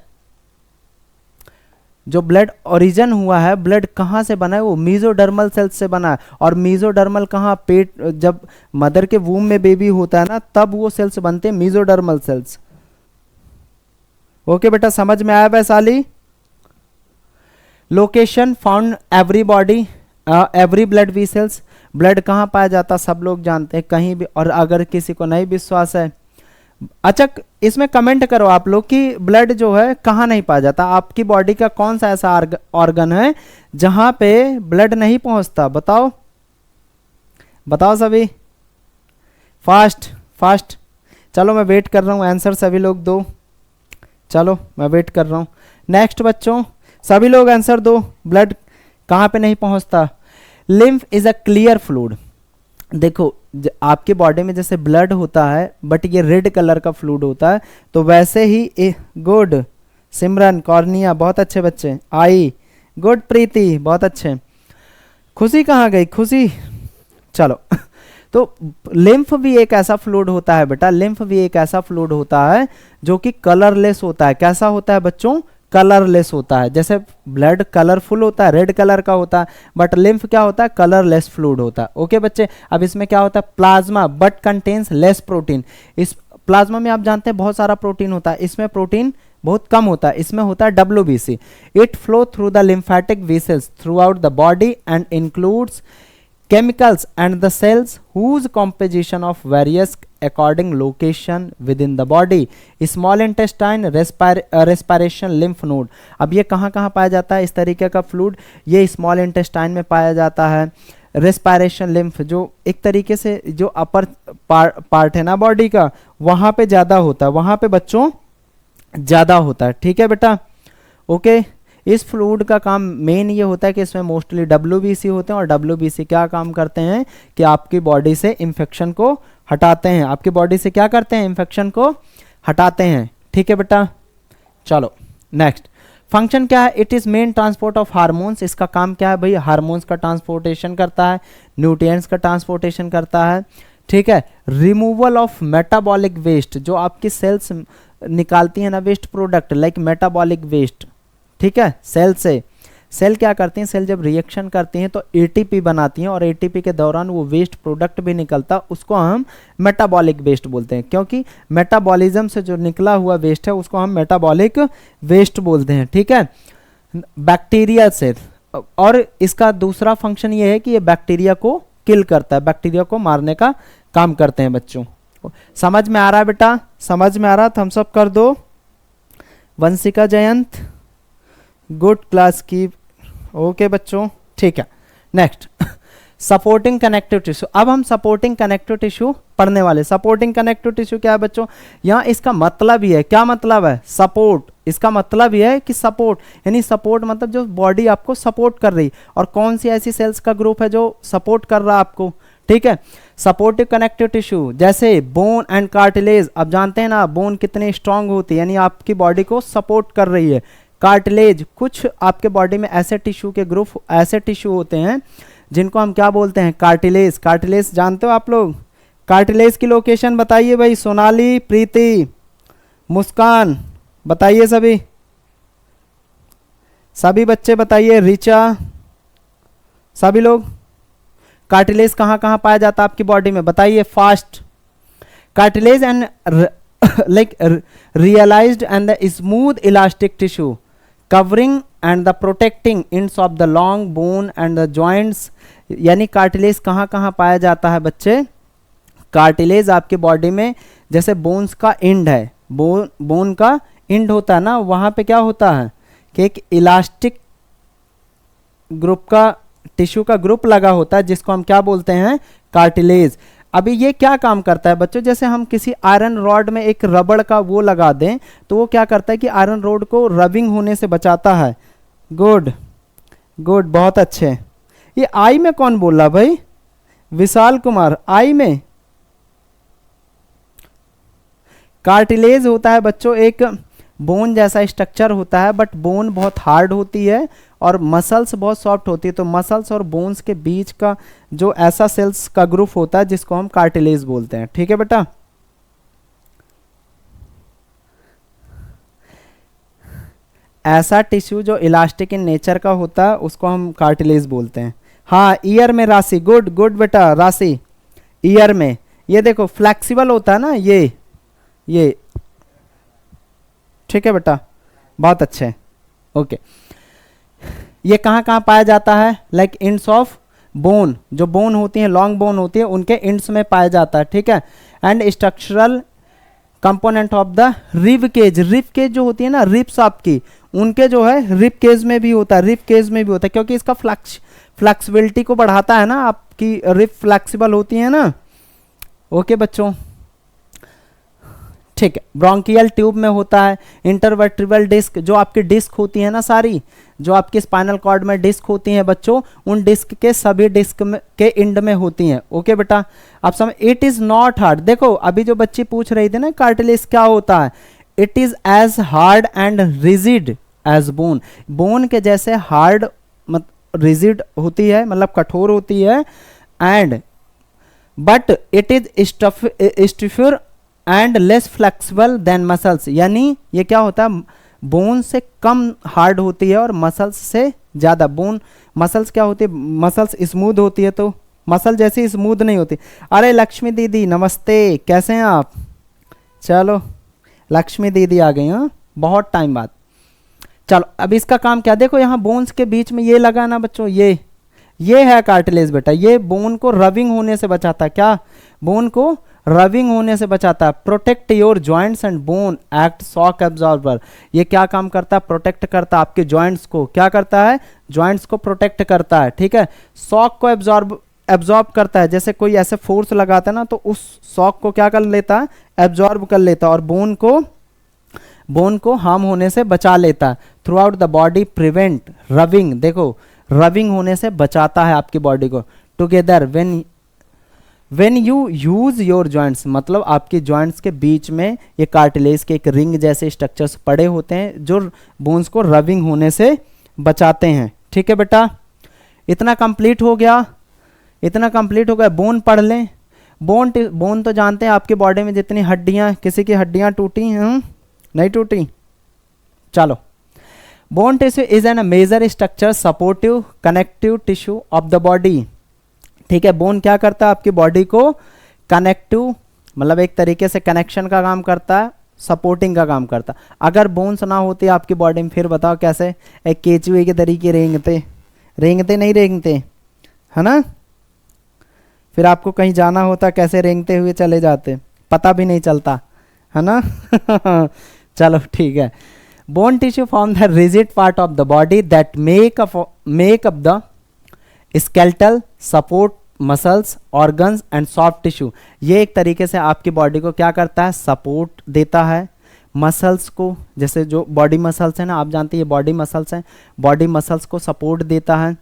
जो ब्लड ओरिजिन हुआ है, ब्लड कहाँ से बना है, वो मीजोडर्मल सेल्स से बना है। और मीजोडर्मल कहाँ, पेट, जब मदर के वूम में बेबी होता है ना तब वो सेल्स बनते हैं, मीजोडर्मल सेल्स। ओके बेटा, समझ में आया Vaishali. Location found every body, every blood vessels. Blood कहाँ पाया जाता सब लोग जानते हैं, कहीं भी। और अगर किसी को नहीं विश्वास है, अच्छा, इसमें कमेंट करो आप लोग कि ब्लड जो है कहाँ नहीं पाया जाता, आपकी बॉडी का कौन सा ऐसा ऑर्गन है जहां पे ब्लड नहीं पहुंचता, बताओ बताओ सभी, फास्ट फास्ट। चलो मैं वेट कर रहा हूँ, आंसर सभी लोग दो, चलो मैं वेट कर रहा हूँ। नेक्स्ट बच्चों, सभी लोग आंसर दो, ब्लड कहाँ पे नहीं पहुंचता। Lymph is a clear fluid. देखो आपके बॉडी में जैसे ब्लड होता है बट ये रेड कलर का फ्लूइड होता है, तो वैसे ही गुड सिमरन, कॉर्निया बहुत अच्छे बच्चे, आई गुड, प्रीति बहुत अच्छे, खुशी कहाँ गई खुशी, चलो तो लिम्फ भी एक ऐसा फ्लूइड होता है बेटा, लिम्फ भी एक ऐसा फ्लूइड होता है जो कि कलरलेस होता है। कैसा होता है बच्चों, कलरलेस होता है। जैसे ब्लड कलरफुल होता है, रेड कलर का होता है, बट लिम्फ क्या होता है, कलरलेस फ्लूइड होता है। ओके बच्चे, अब इसमें क्या होता है, plasma but contains less protein. इस प्लाज्मा में आप जानते हैं बहुत सारा प्रोटीन होता है, इसमें प्रोटीन बहुत कम होता है, इसमें होता है WBC। It flow through the lymphatic vessels through out the body and includes chemicals and the cells whose composition of various according location within the body। small intestine, respiration, lymph node। अब ये कहाँ कहाँ पाया जाता है इस तरीके का फ्लूइड, ये स्मॉल इंटेस्टाइन में पाया जाता है। रेस्पायरेशन लिम्फ जो एक तरीके से जो अपर पार्ट है ना बॉडी का, वहाँ पे ज़्यादा होता है, वहाँ पे बच्चों ज़्यादा होता है। ठीक है बेटा, ओके। इस फ्लूइड का काम मेन ये होता है कि इसमें मोस्टली WBC होते हैं, और WBC क्या काम करते हैं कि आपकी बॉडी से इन्फेक्शन को हटाते हैं, आपकी बॉडी से क्या करते हैं, इन्फेक्शन को हटाते हैं। ठीक है बेटा, चलो नेक्स्ट फंक्शन क्या है, it is main transport of hormones. इसका काम क्या है भाई, हार्मोन्स का ट्रांसपोर्टेशन करता है, न्यूट्रिएंट्स का ट्रांसपोर्टेशन करता है। ठीक है, रिमूवल ऑफ मेटाबॉलिक वेस्ट, जो आपकी सेल्स निकालती है ना waste product like metabolic waste. ठीक है, सेल से सेल क्या करती हैं, सेल जब रिएक्शन करती हैं तो ATP बनाती हैं, और ATP के दौरान वो वेस्ट प्रोडक्ट भी निकलता, उसको हम मेटाबॉलिक वेस्ट बोलते हैं, क्योंकि मेटाबॉलिज्म से जो निकला हुआ वेस्ट है उसको हम मेटाबॉलिक वेस्ट बोलते हैं। ठीक है, बैक्टीरिया से, और इसका दूसरा फंक्शन ये है कि ये बैक्टीरिया को किल करता है, बैक्टीरिया को मारने का काम करते हैं बच्चों। समझ में आ रहा है बेटा, समझ में आ रहा, थम्स अप कर दो। वंशिका जयंत गुड क्लास की, ओके बच्चों, ठीक है। Next supporting connective tissue. अब हम सपोर्टिंग कनेक्टिव टिश्यू पढ़ने वाले। सपोर्टिंग कनेक्टिव टिश्यू क्या है बच्चों, यहाँ इसका मतलब ही है, क्या मतलब है, सपोर्ट। इसका मतलब ही है कि सपोर्ट, यानी सपोर्ट मतलब जो बॉडी आपको सपोर्ट कर रही, और कौन सी ऐसी सेल्स का ग्रुप है जो सपोर्ट कर रहा है आपको। ठीक है, सपोर्टिव कनेक्टिव टिश्यू जैसे बोन एंड कार्टिलेज। अब जानते हैं ना बोन कितनी स्ट्रांग होती है, यानी आपकी बॉडी को सपोर्ट कर रही है। कार्टिलेज, कुछ आपके बॉडी में ऐसे टिश्यू के ग्रुप, ऐसे टिश्यू होते हैं जिनको हम क्या बोलते हैं, कार्टिलेज। कार्टिलेज जानते हो आप लोग, कार्टिलेज की लोकेशन बताइए भाई, सोनाली, प्रीति, मुस्कान बताइए, सभी सभी बच्चे बताइए, रिचा, सभी लोग कार्टिलेज कहाँ कहाँ पाया जाता है आपकी बॉडी में, बताइए fast. Cartilage and like realized and the smooth elastic tissue covering and the protecting ends of the long bone and the joints। यानी कार्टिलेज कहाँ कहाँ पाया जाता है बच्चे, कार्टिलेज आपके बॉडी में जैसे बोन्स का एंड है, बोन का एंड होता है ना, वहाँ पे क्या होता है कि एक इलास्टिक ग्रुप का टिश्यू का ग्रुप लगा होता है जिसको हम क्या बोलते हैं, कार्टिलेज। अभी ये क्या काम करता है बच्चों, जैसे हम किसी आयरन रॉड में एक रबड़ का वो लगा दें तो वो क्या करता है कि आयरन रॉड को रबिंग होने से बचाता है। गुड गुड, बहुत अच्छे। ये आई में कौन बोल रहा भाई, विशाल कुमार, आई में कार्टिलेज होता है बच्चों एक बोन जैसा स्ट्रक्चर होता है, बट बोन बहुत हार्ड होती है और मसल्स बहुत सॉफ्ट होती है, तो मसल्स और बोन्स के बीच का जो ऐसा सेल्स का ग्रुप होता है जिसको हम कार्टिलेज बोलते हैं। ठीक है बेटा, ऐसा टिश्यू जो इलास्टिक इन नेचर का होता है उसको हम कार्टिलेज बोलते हैं। हाँ, ईयर में राशि, गुड गुड बेटा, राशि ईयर में, ये देखो फ्लेक्सिबल होता है ना ये ठीक है बेटा, बहुत अच्छे, ओके। ये कहाँ कहाँ पाया जाता है, लाइक एंड्स ऑफ बोन, जो बोन होती है लॉन्ग बोन होती है उनके एंड्स में पाया जाता है। ठीक है, and structural component of the rib cage. Rib cage जो होती है ना रिब्स आपकी, उनके जो है रिब केज में भी होता है, रिब केज में भी होता है, क्योंकि इसका फ्लेक्सिबिलिटी को बढ़ाता है ना, आपकी रिब फ्लेक्सिबल होती है ना। ओके बच्चों, ठीक है। ब्रोंकियल ट्यूब में होता है। इंटरवर्टिब्रल डिस्क, जो आपकी डिस्क होती है ना सारी, जो आपकी स्पाइनल कॉर्ड में डिस्क होती हैं बच्चों, उन डिस्क के सभी डिस्क में के इंड में होती हैं। ओके बेटा, आप समझ। इट इज नॉट हार्ड, देखो अभी जो बच्ची पूछ रही थी ना कार्टिलेज क्या होता है, it is as hard and rigid as bone. Bone के जैसे हार्ड रिजिड होती है, मतलब कठोर होती है, and but it is stiffer and less flexible than muscles. यानी ये क्या होता है, बोन से कम हार्ड होती है और मसल्स से ज़्यादा। बोन मसल्स क्या होती है, मसल्स स्मूथ होती है, तो मसल जैसी स्मूथ नहीं होती। अरे लक्ष्मी दीदी नमस्ते, कैसे हैं आप? चलो लक्ष्मी दीदी आ गई, हाँ बहुत टाइम बाद। चलो अब इसका काम क्या, देखो यहाँ बोन्स के बीच में ये लगा ना बच्चों, ये है कार्टिलेज बेटा। ये बोन को रबिंग होने से बचाता है। क्या, बोन को रबिंग होने से बचाता है। Protect your joints and bone act shock absorber. ये क्या काम करता है, प्रोटेक्ट करता है आपके जॉइंट्स को। क्या करता है, जॉइंट्स को प्रोटेक्ट करता है, ठीक है। शॉक को एब्जॉर्ब करता है, जैसे कोई ऐसे फोर्स लगाता है ना, तो उस शॉक को क्या कर लेता है, एब्जॉर्ब कर लेता है, और बोन को हार्म होने से बचा लेता है। Through out the body prevent rubbing, देखो रबिंग होने से बचाता है आपकी बॉडी को। Together when you use your joints, मतलब आपके जॉइंट्स के बीच में ये कार्टिलेज के एक रिंग जैसे स्ट्रक्चर्स पड़े होते हैं जो बोन्स को रबिंग होने से बचाते हैं। ठीक है बेटा, इतना कंप्लीट हो गया, इतना कंप्लीट हो गया। बोन पढ़ लें। बोन तो जानते हैं आपके बॉडी में जितनी हड्डियां, किसी की हड्डियां टूटी हैं, नहीं टूटी? चलो, bone tissue is an major structure supportive connective tissue of the body. ठीक है, बोन क्या करता है आपकी बॉडी को कनेक्टिव, मतलब एक तरीके से कनेक्शन का काम करता है, सपोर्टिंग का काम करता है। अगर बोन्स ना होती आपकी बॉडी में, फिर बताओ कैसे, एक केचुए के तरीके रेंगते नहीं रेंगते, है ना? फिर आपको कहीं जाना होता, कैसे रेंगते हुए चले जाते, पता भी नहीं चलता, है ना? चलो ठीक है। Bone tissue form the rigid part of the body that make up the skeletal support muscles organs and soft tissue. ये एक तरीके से आपकी बॉडी को क्या करता है, सपोर्ट देता है मसल्स को। जैसे जो बॉडी मसल्स है ना, आप जानते हैं ये बॉडी मसल्स हैं, बॉडी मसल्स को सपोर्ट देता है।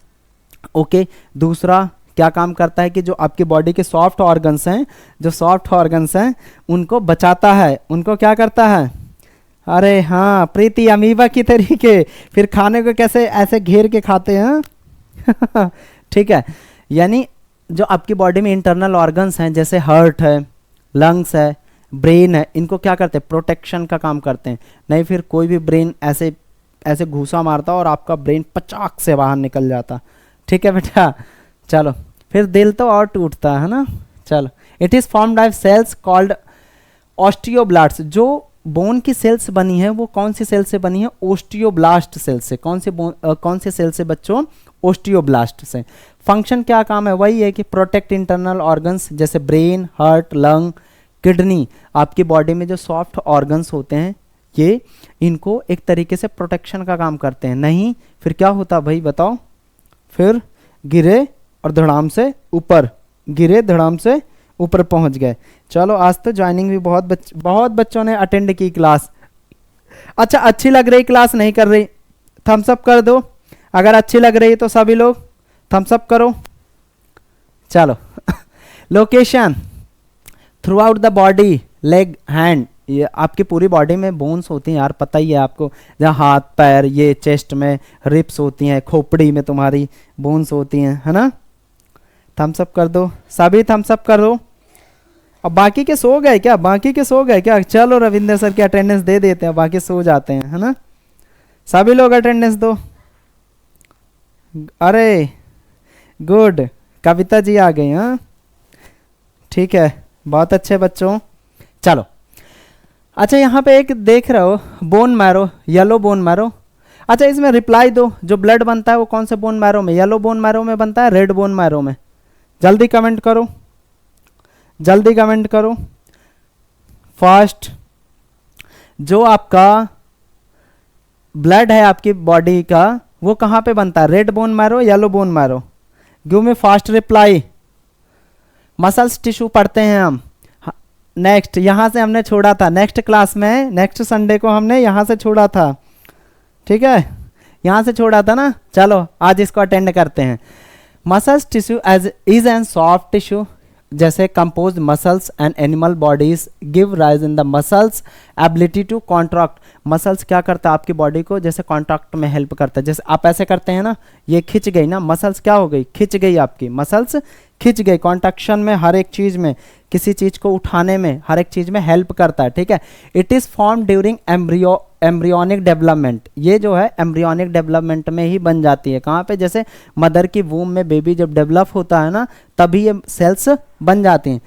ओके, दूसरा क्या काम करता है कि जो आपकी बॉडी के सॉफ्ट ऑर्गन्स हैं, जो सॉफ्ट ऑर्गन्स हैं उनको बचाता है। उनको क्या करता है, अरे हाँ प्रीति, अमीबा की तरीके, फिर खाने को कैसे ऐसे घेर के खाते हैं। ठीक है, यानी जो आपकी बॉडी में इंटरनल ऑर्गन्स हैं, जैसे हार्ट है, लंग्स है, ब्रेन है, इनको क्या करते हैं, प्रोटेक्शन का काम करते हैं। नहीं फिर कोई भी ब्रेन ऐसे ऐसे घूसा मारता और आपका ब्रेन पचाक से बाहर निकल जाता। ठीक है बेटा, चलो फिर दिल तो और टूटता है ना। चलो, it is formed by cells called osteoblasts. जो बोन की सेल्स बनी है वो कौन सी सेल से बनी है, ओस्टियोब्लास्ट सेल से। कौन से सेल से बच्चों, ओस्टियोब्लास्ट से। फंक्शन क्या काम है, वही है कि प्रोटेक्ट इंटरनल ऑर्गन्स, जैसे ब्रेन, हार्ट, लंग, किडनी। आपकी बॉडी में जो सॉफ्ट ऑर्गन्स होते हैं ये, इनको एक तरीके से प्रोटेक्शन का काम करते हैं। नहीं फिर क्या होता भाई बताओ, फिर गिरे और धड़ाम से ऊपर, गिरे धड़ाम से ऊपर पहुंच गए। चलो, आज तो ज्वाइनिंग भी बहुत बच्चों ने अटेंड की क्लास। अच्छा, अच्छी लग रही क्लास, नहीं कर रही थम्स अप कर दो। अगर अच्छी लग रही है तो सभी लोग थम्स अप करो। चलो location through out the body, leg, hand. ये आपकी पूरी बॉडी में बोन्स होती हैं यार, पता ही है आपको। जहाँ हाथ पैर, ये चेस्ट में रिप्स होती हैं, खोपड़ी में तुम्हारी बोन्स होती हैं, है ना? थम्स अप कर दो, सभी थम्स अप कर दो। अब बाकी के सो गए क्या, बाकी के सो गए क्या? चलो रविंद्र सर की अटेंडेंस दे देते हैं, बाकी सो जाते हैं, है ना? सभी लोग अटेंडेंस दो। अरे गुड, कविता जी आ गई, हाँ ठीक है, बहुत अच्छे बच्चों। चलो, अच्छा यहाँ पे एक देख रहे हो bone marrow, yellow bone marrow. अच्छा इसमें रिप्लाई दो, जो ब्लड बनता है वो कौन से बोन मैरो में, येलो बोन मैरो में बनता है, रेड बोन मैरो में? जल्दी कमेंट करो, जल्दी कमेंट करो, फास्ट जो आपका ब्लड है आपकी बॉडी का वो कहाँ पे बनता है, red bone marrow, yellow bone marrow? Give me fast reply. Muscles tissue पढ़ते हैं हम। नेक्स्ट यहाँ से हमने छोड़ा था, नेक्स्ट क्लास में, नेक्स्ट संडे को हमने यहाँ से छोड़ा था, ठीक है, यहाँ से छोड़ा था ना। चलो आज इसको अटेंड करते हैं। Muscles tissue as is an soft tissue, जैसे compose muscles and animal bodies give rise in the muscles ability to contract. Muscles क्या करता है आपकी बॉडी को, जैसे कॉन्ट्रैक्ट में हेल्प करता है। जैसे आप ऐसे करते हैं ना, ये खिंच गई ना मसल्स, क्या हो गई, खिंच गई, आपकी मसल्स खिंच गई। कॉन्ट्रैक्शन में हर एक चीज में, किसी चीज को उठाने में, हर एक चीज में हेल्प करता है, ठीक है। It is form during embryonic development, ये जो है एम्ब्रियोनिक डेवलपमेंट में ही बन जाती है। कहाँ पे, जैसे मदर की वूम में बेबी जब डेवलप होता है ना, तभी ये सेल्स बन जाती हैं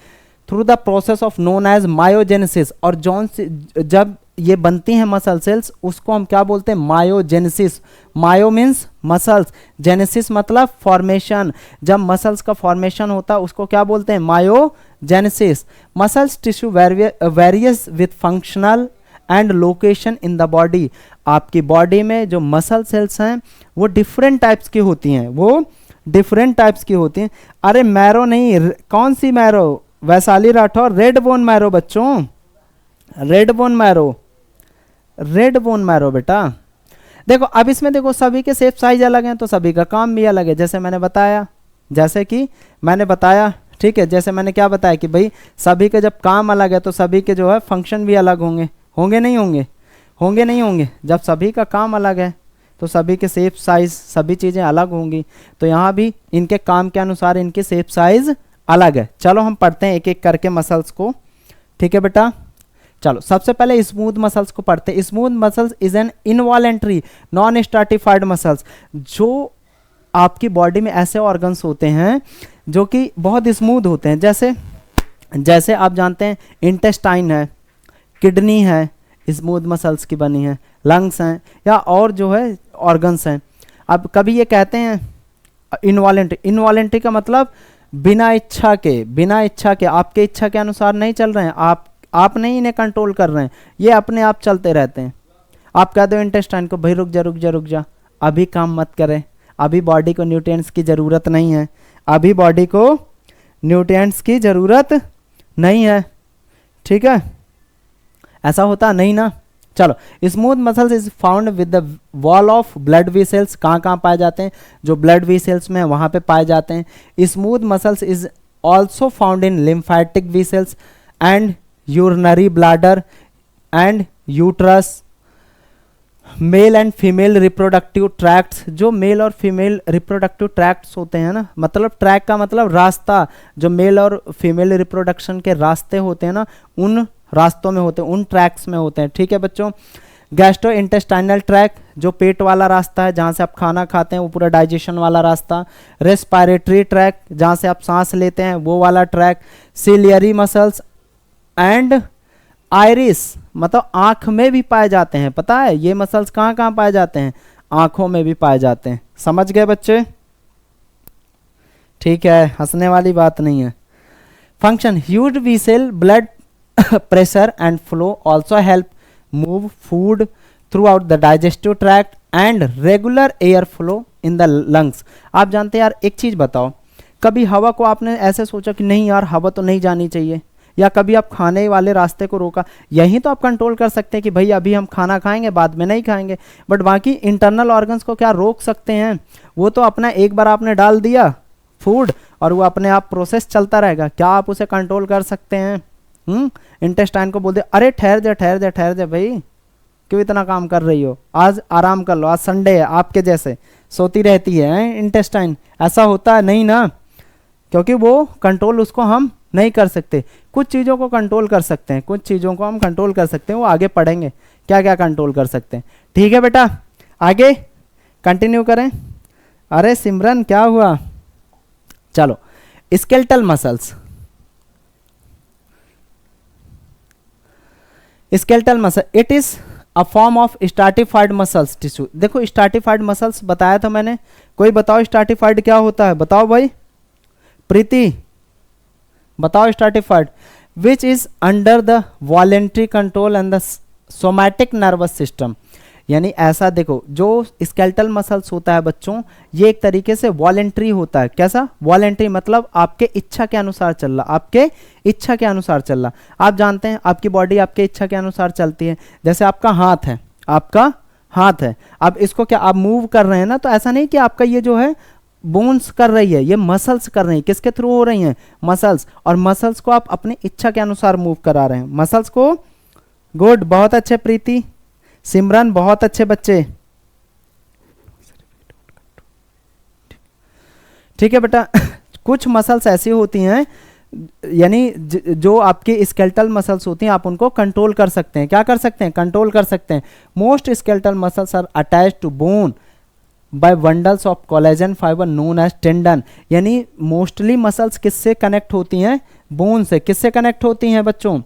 through the process of known as myogenesis. और जब ये बनती हैं मसल सेल्स, उसको हम क्या बोलते हैं, myogenesis. Myo means muscles, genesis मतलब फॉर्मेशन। जब मसल्स का फॉर्मेशन होता है उसको क्या बोलते हैं, myogenesis. Muscles tissue various with functional and location in the body. आपकी बॉडी में जो मसल सेल्स हैं वो डिफरेंट टाइप्स की होती हैं, वो डिफरेंट टाइप्स की होती हैं। अरे मैरो नहीं, कौन सी marrow, Vaishali Rathore, red bone marrow बच्चों, red bone marrow, red bone marrow बेटा। देखो अब इसमें देखो सभी के शेप साइज अलग हैं तो सभी का काम भी अलग है। जैसे मैंने बताया, जैसे कि मैंने बताया, ठीक है, जैसे मैंने क्या बताया कि भाई सभी के जब काम अलग है तो सभी के जो है फंक्शन भी अलग होंगे, होंगे नहीं होंगे, होंगे नहीं होंगे। जब सभी का काम अलग है तो सभी के शेप साइज सभी चीज़ें अलग होंगी। तो यहाँ भी इनके काम के अनुसार इनके शेप साइज अलग है। चलो हम पढ़ते हैं एक एक करके मसल्स को, ठीक है बेटा। चलो सबसे पहले स्मूथ मसल्स को पढ़ते हैं। Smooth muscles is an involuntary non stratified muscles. जो आपकी बॉडी में ऐसे ऑर्गन्स होते हैं जो कि बहुत स्मूथ होते हैं, जैसे आप जानते हैं इंटेस्टाइन है, किडनी है, स्मूथ मसल्स की बनी है, लंग्स हैं, या और जो है ऑर्गन्स हैं। अब कभी ये कहते हैं इनवॉलेंट्री, इनवॉलेंट्री का मतलब बिना इच्छा के आपके इच्छा के अनुसार नहीं चल रहे हैं, आप नहीं इन्हें कंट्रोल कर रहे हैं, ये अपने आप चलते रहते हैं। आप कह दो इंटेस्टाइन को भाई रुक जा, अभी काम मत करें, अभी बॉडी को न्यूट्रिएंट्स की ज़रूरत नहीं है, अभी बॉडी को न्यूट्रिएंट्स की ज़रूरत नहीं है, ठीक है, ऐसा होता नहीं ना। चलो smooth muscles is found with the wall of blood vessels. कहाँ पाए जाते हैं, जो ब्लड वेसल्स में वहाँ पे पाए जाते हैं। Smooth muscles is also found in lymphatic vessels and urinary bladder and uterus. Male and female reproductive tracts, जो मेल और फीमेल रिप्रोडक्टिव ट्रैक्ट्स होते हैं ना, मतलब ट्रैक का मतलब रास्ता, जो मेल और फीमेल रिप्रोडक्शन के रास्ते होते हैं ना, उन रास्तों में होते हैं, उन ट्रैक्स में होते हैं, ठीक है बच्चों। गैस्ट्रो इंटेस्टाइनल ट्रैक, जो पेट वाला रास्ता है जहाँ से आप खाना खाते हैं, वो पूरा डाइजेशन वाला रास्ता। रेस्पिरेटरी ट्रैक, जहाँ से आप सांस लेते हैं, वो वाला track. Ciliary muscles and iris, मतलब आँख में भी पाए जाते हैं। पता है ये मसल्स कहाँ पाए जाते हैं, आँखों में भी पाए जाते हैं। समझ गए बच्चे, ठीक है, हंसने वाली बात नहीं है। Function, huge vessel blood pressure and flow also help move food throughout the digestive tract and regular air flow in the lungs। आप जानते हैं यार, एक चीज़ बताओ, कभी हवा को आपने ऐसे सोचा कि नहीं यार हवा तो नहीं जानी चाहिए, या कभी आप खाने वाले रास्ते को रोका? यहीं तो आप कंट्रोल कर सकते हैं कि भाई अभी हम खाना खाएंगे, बाद में नहीं खाएंगे, बट बाकी इंटरनल ऑर्गन्स को क्या रोक सकते हैं? वो तो अपना एक बार आपने डाल दिया फूड और वो अपने आप प्रोसेस चलता रहेगा। क्या आप उसे कंट्रोल कर सकते हैं? इंटेस्टाइन को बोल दे अरे ठहर जा भाई, क्यों इतना काम कर रही हो, आज आराम कर लो, आज संडे है, आपके जैसे सोती रहती है इंटेस्टाइन? ऐसा होता है नहीं ना, क्योंकि वो कंट्रोल उसको हम नहीं कर सकते। कुछ चीज़ों को कंट्रोल कर सकते हैं, कुछ चीज़ों को हम कंट्रोल कर सकते हैं, वो आगे पढ़ेंगे क्या क्या कंट्रोल कर सकते हैं। ठीक है बेटा, आगे कंटिन्यू करें। अरे सिमरन क्या हुआ, चलो skeletal muscles. Skeletal muscle, it is a form of stratified muscles tissue. देखो स्ट्रैटिफाइड मसल्स बताया था मैंने, कोई बताओ स्ट्रैटिफाइड क्या होता है, बताओ भाई, प्रीति बताओ stratified. Which is under the voluntary control and the somatic nervous system, यानी ऐसा देखो जो स्केलेटल मसल्स होता है बच्चों, ये एक तरीके से वॉलेंट्री होता है। कैसा? वॉलेंट्री, मतलब आपके इच्छा के अनुसार चल रहा, आपके इच्छा के अनुसार चल रहा। आप जानते हैं आपकी बॉडी आपके इच्छा के अनुसार चलती है। जैसे आपका हाथ है, आपका हाथ है, अब इसको क्या आप मूव कर रहे हैं ना, तो ऐसा नहीं कि आपका ये जो है बोन्स कर रही है, ये मसल्स कर रही है। किसके थ्रू हो रही हैं? मसल्स। और मसल्स को आप अपनी इच्छा के अनुसार मूव करा रहे हैं मसल्स को। गुड, बहुत अच्छे प्रीति, सिमरन, बहुत अच्छे बच्चे। ठीक है बेटा। कुछ मसल्स ऐसी होती हैं, यानी जो आपकी स्केलेटल मसल्स होती हैं, आप उनको कंट्रोल कर सकते हैं। क्या कर सकते हैं? कंट्रोल कर सकते हैं। Most skeletal muscles are attached to bone by bundles of collagen fibre known as tendon. यानी मोस्टली मसल्स किससे कनेक्ट होती हैं? बोन से। किससे कनेक्ट होती हैं बच्चों?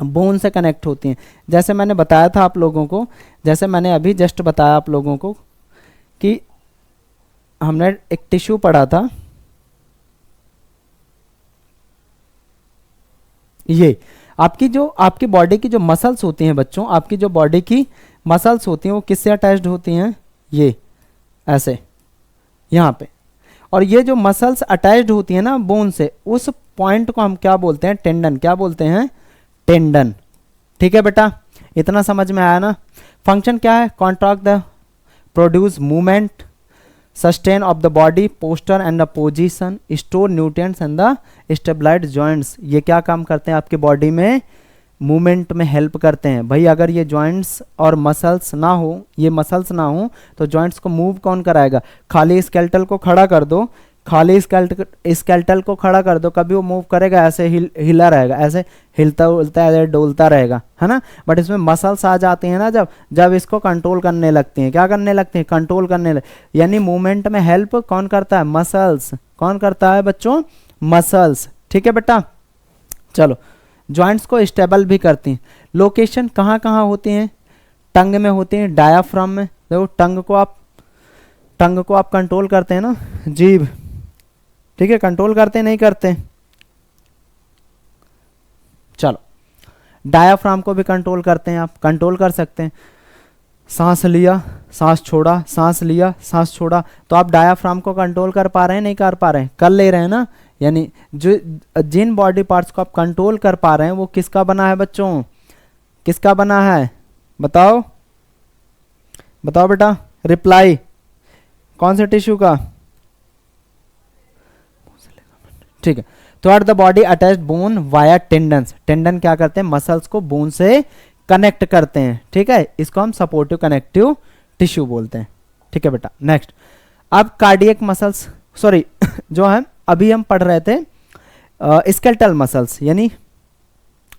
बोन से कनेक्ट होती हैं। जैसे मैंने बताया था आप लोगों को, जैसे मैंने अभी जस्ट बताया आप लोगों को कि हमने एक टिश्यू पढ़ा था, ये आपकी बॉडी की जो मसल्स होती हैं बच्चों, आपकी जो बॉडी की मसल्स होती हैं वो किससे अटैच्ड होती हैं? ये ऐसे यहाँ पे। और ये जो मसल्स अटैच्ड होती है ना बोन से, उस पॉइंट को हम क्या बोलते हैं? टेंडन। क्या बोलते हैं? टेंडन। ठीक है बेटा, इतना समझ में आया ना? फंक्शन क्या है? Contract the produce movement, sustain of the body posture and the position, store nutrients and the stabilise joints. ये क्या काम करते हैं? आपकी बॉडी में मूवमेंट में हेल्प करते हैं। भाई अगर ये जॉइंट्स और मसल्स ना हो, ये मसल्स ना हो, तो जॉइंट्स को मूव कौन कराएगा? खाली स्केलेटल को खड़ा कर दो, खाली स्केलेटल को खड़ा कर दो, कभी वो मूव करेगा? ऐसे हिला रहेगा, ऐसे हिलता उलता ऐसे डोलता रहेगा, है ना? बट इसमें मसल्स आ जाती हैं ना, जब इसको कंट्रोल करने लगती हैं। क्या करने लगती हैं? कंट्रोल करने यानी मूवमेंट में हेल्प कौन करता है? मसल्स। कौन करता है बच्चों? मसल्स। ठीक है बेटा, चलो। जॉइंट्स को स्टेबल भी करती हैं। लोकेशन कहाँ कहाँ होती हैं? टंग में होती हैं, डायाफ्राम में। देखो टंग को आप कंट्रोल करते हैं ना, जीभ। ठीक है, कंट्रोल करते नहीं करते? चलो, डायाफ्राम को भी कंट्रोल करते हैं, आप कंट्रोल कर सकते हैं। सांस लिया, सांस छोड़ा, सांस लिया, सांस छोड़ा, तो आप डायाफ्राम को कंट्रोल कर पा रहे हैं? नहीं कर पा रहे हैं? कर ले रहे हैं ना? यानी जिन बॉडी पार्ट्स को आप कंट्रोल कर पा रहे हैं वो किसका बना है बच्चों? किसका बना है? बताओ बताओ बेटा, रिप्लाई। कौन से टिश्यू का? ठीक है, through the body attached bone via tendons. Tendon क्या करते हैं? मसल्स को बोन से कनेक्ट करते हैं। ठीक है, इसको हम सपोर्टिव कनेक्टिव टिश्यू बोलते हैं। ठीक है बेटा, नेक्स्ट। अब कार्डियक मसल्स, सॉरी जो है अभी हम पढ़ रहे थे स्केलेटल मसल्स, यानी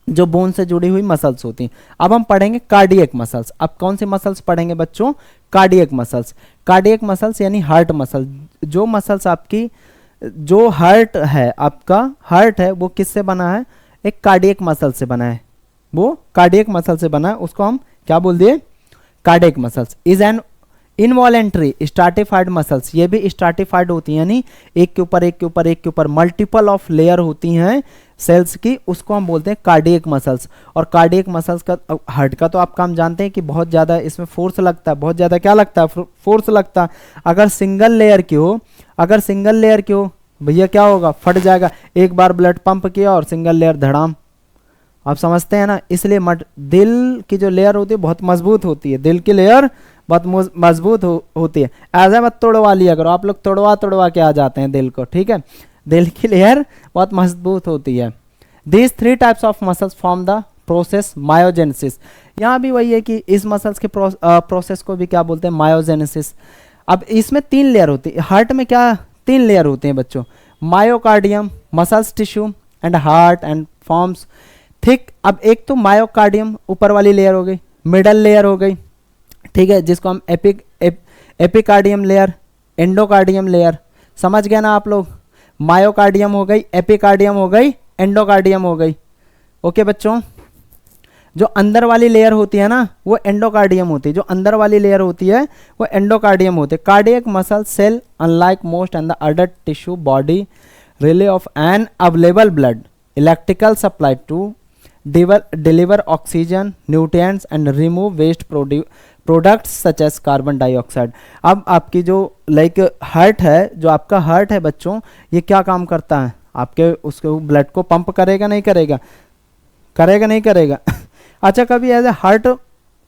जो बोन से जुड़ी हुई मसल्स होती हैं। अब हम पढ़ेंगे कार्डियक मसल्स। अब कौन सी मसल्स पढ़ेंगे बच्चों? Cardiac muscles. कार्डियक मसल्स यानी हार्ट मसल। जो मसल्स आपकी, जो हार्ट है, आपका हार्ट है, वो किससे बना है? एक कार्डियक मसल से बना है। वो कार्डियक मसल से बना है, उसको हम क्या बोल दिए? Cardiac muscles. Is an involuntary stratified muscles. ये भी स्ट्राटिफाइड होती हैं, यानी एक के ऊपर एक के ऊपर एक के ऊपर मल्टीपल ऑफ लेयर होती हैं सेल्स की, उसको हम बोलते हैं कार्डियक मसल्स। और कार्डियक मसल्स का, हार्ट का तो आप काम जानते हैं कि बहुत ज़्यादा इसमें फोर्स लगता है, बहुत ज़्यादा क्या लगता है? फोर्स लगता है। अगर सिंगल लेयर की हो, अगर सिंगल लेयर की हो भैया क्या होगा? फट जाएगा। एक बार ब्लड पंप किया और सिंगल लेयर धड़ाम। आप समझते हैं ना? इसलिए दिल की जो लेयर होती है बहुत मजबूत होती है, दिल की लेयर बहुत मजबूत होती है। ऐसे मत तोड़वा लिया करो, आप लोग तोड़वा के आ जाते हैं दिल को। ठीक है, दिल की लेयर बहुत मजबूत होती है। These 3 types of muscles form the process myogenesis. यहाँ भी वही है कि इस मसल्स के प्रोसेस को भी क्या बोलते हैं? मायोजेनेसिस। अब इसमें 3 लेयर होती है। हार्ट में क्या 3 लेयर होते हैं बच्चों? Myocardium, muscles tissue and heart and forms thick. अब एक तो मायोकार्डियम ऊपर वाली लेयर हो गई, मिडल लेयर हो गई, ठीक है, जिसको हम एपिकार्डियम लेयर, एंडोकार्डियम लेयर। समझ गए ना आप लोग? मायोकार्डियम हो गई, एपिकार्डियम हो गई, एंडोकार्डियम हो गई। ओके बच्चों, जो अंदर वाली लेयर होती है ना वो एंडोकार्डियम होती है, जो अंदर वाली लेयर होती है वो एंडोकार्डियम होती है। Cardiac muscle cell unlike most and the other tissue body rely of an available blood electrical supply to deliver oxygen, nutrients and remove waste products such as carbon dioxide. अब आपकी जो like heart है, जो आपका heart है बच्चों, ये क्या काम करता है? आपके उसको ब्लड को पंप करेगा नहीं करेगा? करेगा नहीं करेगा? अच्छा, कभी ऐसे हार्ट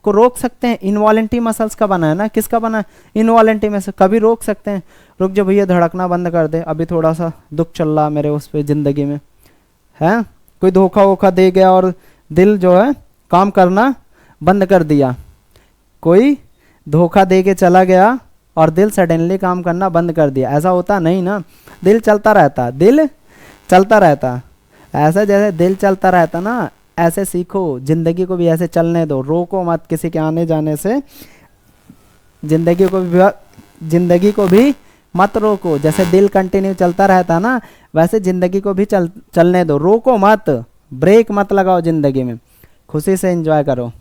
को रोक सकते हैं? इनवॉलेंटरी मसल्स का बना है ना, किसका बना है? इनवॉलेंटरी में से कभी रोक सकते हैं? रुक जा भैया, धड़कना बंद कर दे, अभी थोड़ा सा दुख चल रहा मेरे उस पे ज़िंदगी में है, कोई धोखा वोखा दे गया और दिल जो है काम करना बंद कर दिया, कोई धोखा दे के चला गया और दिल सडनली काम करना बंद कर दिया, ऐसा होता नहीं ना। दिल चलता रहता, दिल चलता रहता, ऐसा जैसे दिल चलता रहता ना, ऐसे सीखो, जिंदगी को भी ऐसे चलने दो, रोको मत किसी के आने जाने से, जिंदगी को भी मत रोको। जैसे दिल कंटिन्यू चलता रहता ना, वैसे जिंदगी को भी चलने दो, रोको मत, ब्रेक मत लगाओ जिंदगी में, खुशी से एंजॉय करो।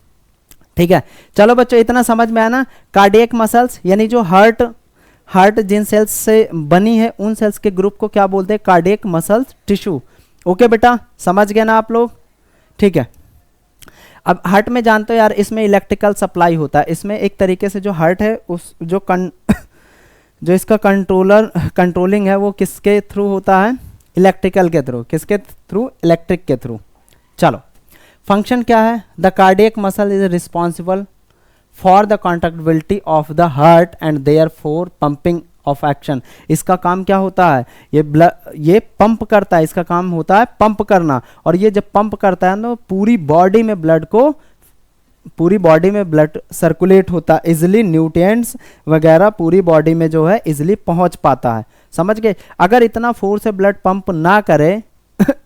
ठीक है, चलो बच्चों, इतना समझ में आया ना। कार्डियक मसल्स यानी जो हार्ट जिन सेल्स से बनी है, उन सेल्स के ग्रुप को क्या बोलते हैं? Cardiac muscles tissue. ओके बेटा, समझ गए ना आप लोग? ठीक है, अब हार्ट में जानते हो यार, इसमें इलेक्ट्रिकल सप्लाई होता है। इसमें एक तरीके से जो हार्ट है, उस जो इसका कंट्रोलिंग है, वो किसके थ्रू होता है? इलेक्ट्रिकल के थ्रू। किसके थ्रू? इलेक्ट्रिक के थ्रू। चलो, फंक्शन क्या है? The cardiac muscle is responsible for the contractibility of the heart and therefore pumping of action. इसका काम क्या होता है? ये पंप करता है, इसका काम होता है पंप करना। और ये जब पंप करता है ना, पूरी बॉडी में ब्लड सर्कुलेट होता है इजिली, न्यूट्रिएंट्स वगैरह पूरी बॉडी में जो है इजिली पहुंच पाता है। समझ गए? अगर इतना फोर्स से ब्लड पंप ना करे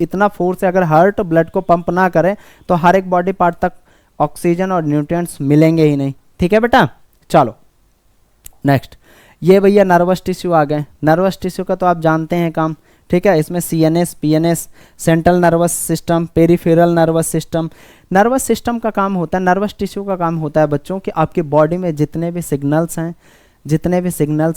इतना फोर्स से अगर हार्ट ब्लड को पंप ना करे, तो हर एक बॉडी पार्ट तक ऑक्सीजन और न्यूट्रिएंट्स मिलेंगे ही नहीं। ठीक है बेटा, चलो नेक्स्ट। ये भैया नर्वस टिश्यू आ गए। नर्वस टिश्यू का तो आप जानते हैं काम। ठीक है, इसमें CNS, PNS, central nervous system, peripheral nervous system. Nervous system का काम होता है, नर्वस टिश्यू का काम होता है बच्चों कि आपकी बॉडी में जितने भी सिग्नल्स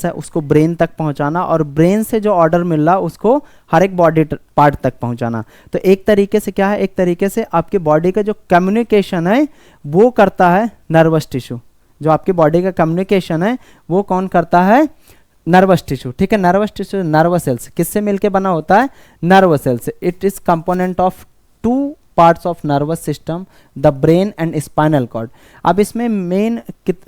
हैं उसको ब्रेन तक पहुंचाना, और ब्रेन से जो ऑर्डर मिल रहा उसको हर एक बॉडी पार्ट तक पहुंचाना। तो एक तरीके से क्या है, एक तरीके से आपकी बॉडी का जो कम्युनिकेशन है वो करता है नर्वस टिश्यू। जो आपकी बॉडी का कम्युनिकेशन है वो कौन करता है? Nervous tissue. ठीक है, नर्वस टिश्यू नर्वस सेल्स किससे मिलके बना होता है? नर्वस सेल से। It is component of 2 parts of nervous system, the brain and spinal cord. अब इसमें मेन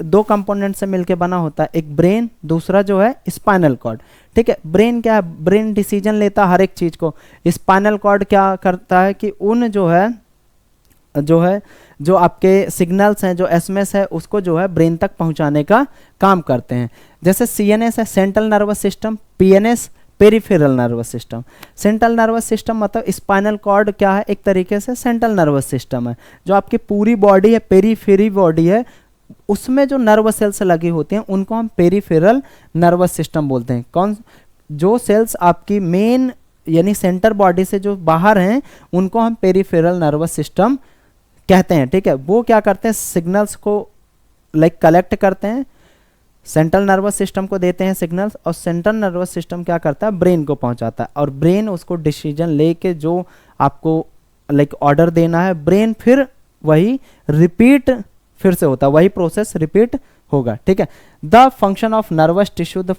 2 कंपोनेंट से मिलके बना होता है, एक ब्रेन, दूसरा जो है स्पाइनल कॉर्ड। ठीक है, ब्रेन क्या है? ब्रेन डिसीजन लेता है हर एक चीज को। स्पाइनल कॉर्ड क्या करता है कि उन जो आपके सिग्नल्स हैं, जो SMS है, उसको जो है ब्रेन तक पहुंचाने का काम करते हैं। जैसे CNS है, central nervous system, PNS peripheral nervous system. Central nervous system मतलब स्पाइनल कॉर्ड क्या है? एक तरीके से सेंट्रल नर्वस सिस्टम है। जो आपकी पूरी बॉडी है, पेरीफेरी बॉडी है, उसमें जो नर्वस सेल्स लगी होती हैं उनको हम पेरिफेरल नर्वस सिस्टम बोलते हैं। कौन? जो सेल्स आपकी मेन यानी सेंटर बॉडी से जो बाहर हैं उनको हम पेरिफेरल नर्वस सिस्टम कहते हैं। ठीक है, वो क्या करते हैं? सिग्नल्स को कलेक्ट करते हैं, सेंट्रल नर्वस सिस्टम को देते हैं सिग्नल्स, और सेंट्रल नर्वस सिस्टम क्या करता है? ब्रेन को पहुंचाता है, और ब्रेन उसको डिसीजन लेके जो आपको ऑर्डर देना है, ब्रेन फिर वही रिपीट फिर से होता है, वही प्रोसेस रिपीट होगा। ठीक है, the function of nervous tissue the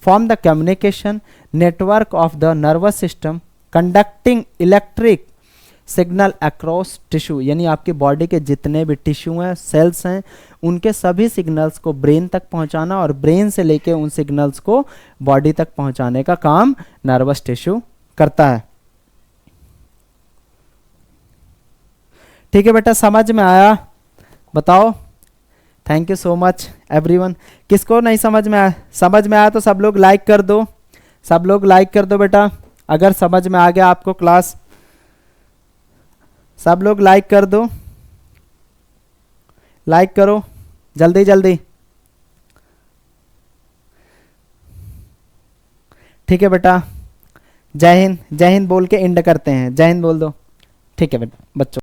form the communication network of the nervous system conducting electric signal across tissue. यानी आपकी बॉडी के जितने भी टिश्यू हैं, सेल्स हैं, उनके सभी सिग्नल्स को ब्रेन तक पहुंचाना, और ब्रेन से लेके उन सिग्नल्स को बॉडी तक पहुंचाने का काम नर्वस टिश्यू करता है। ठीक है बेटा, समझ में आया? बताओ। Thank you so much everyone. किसको नहीं समझ में आया? समझ में आया तो सब लोग लाइक कर दो, सब लोग लाइक कर दो बेटा। अगर समझ में आ गया आपको क्लास, सब लोग लाइक कर दो, लाइक करो जल्दी जल्दी। ठीक है बेटा, जय हिंद। जय हिंद बोल के एंड करते हैं, जय हिंद बोल दो। ठीक है बेटा बच्चों।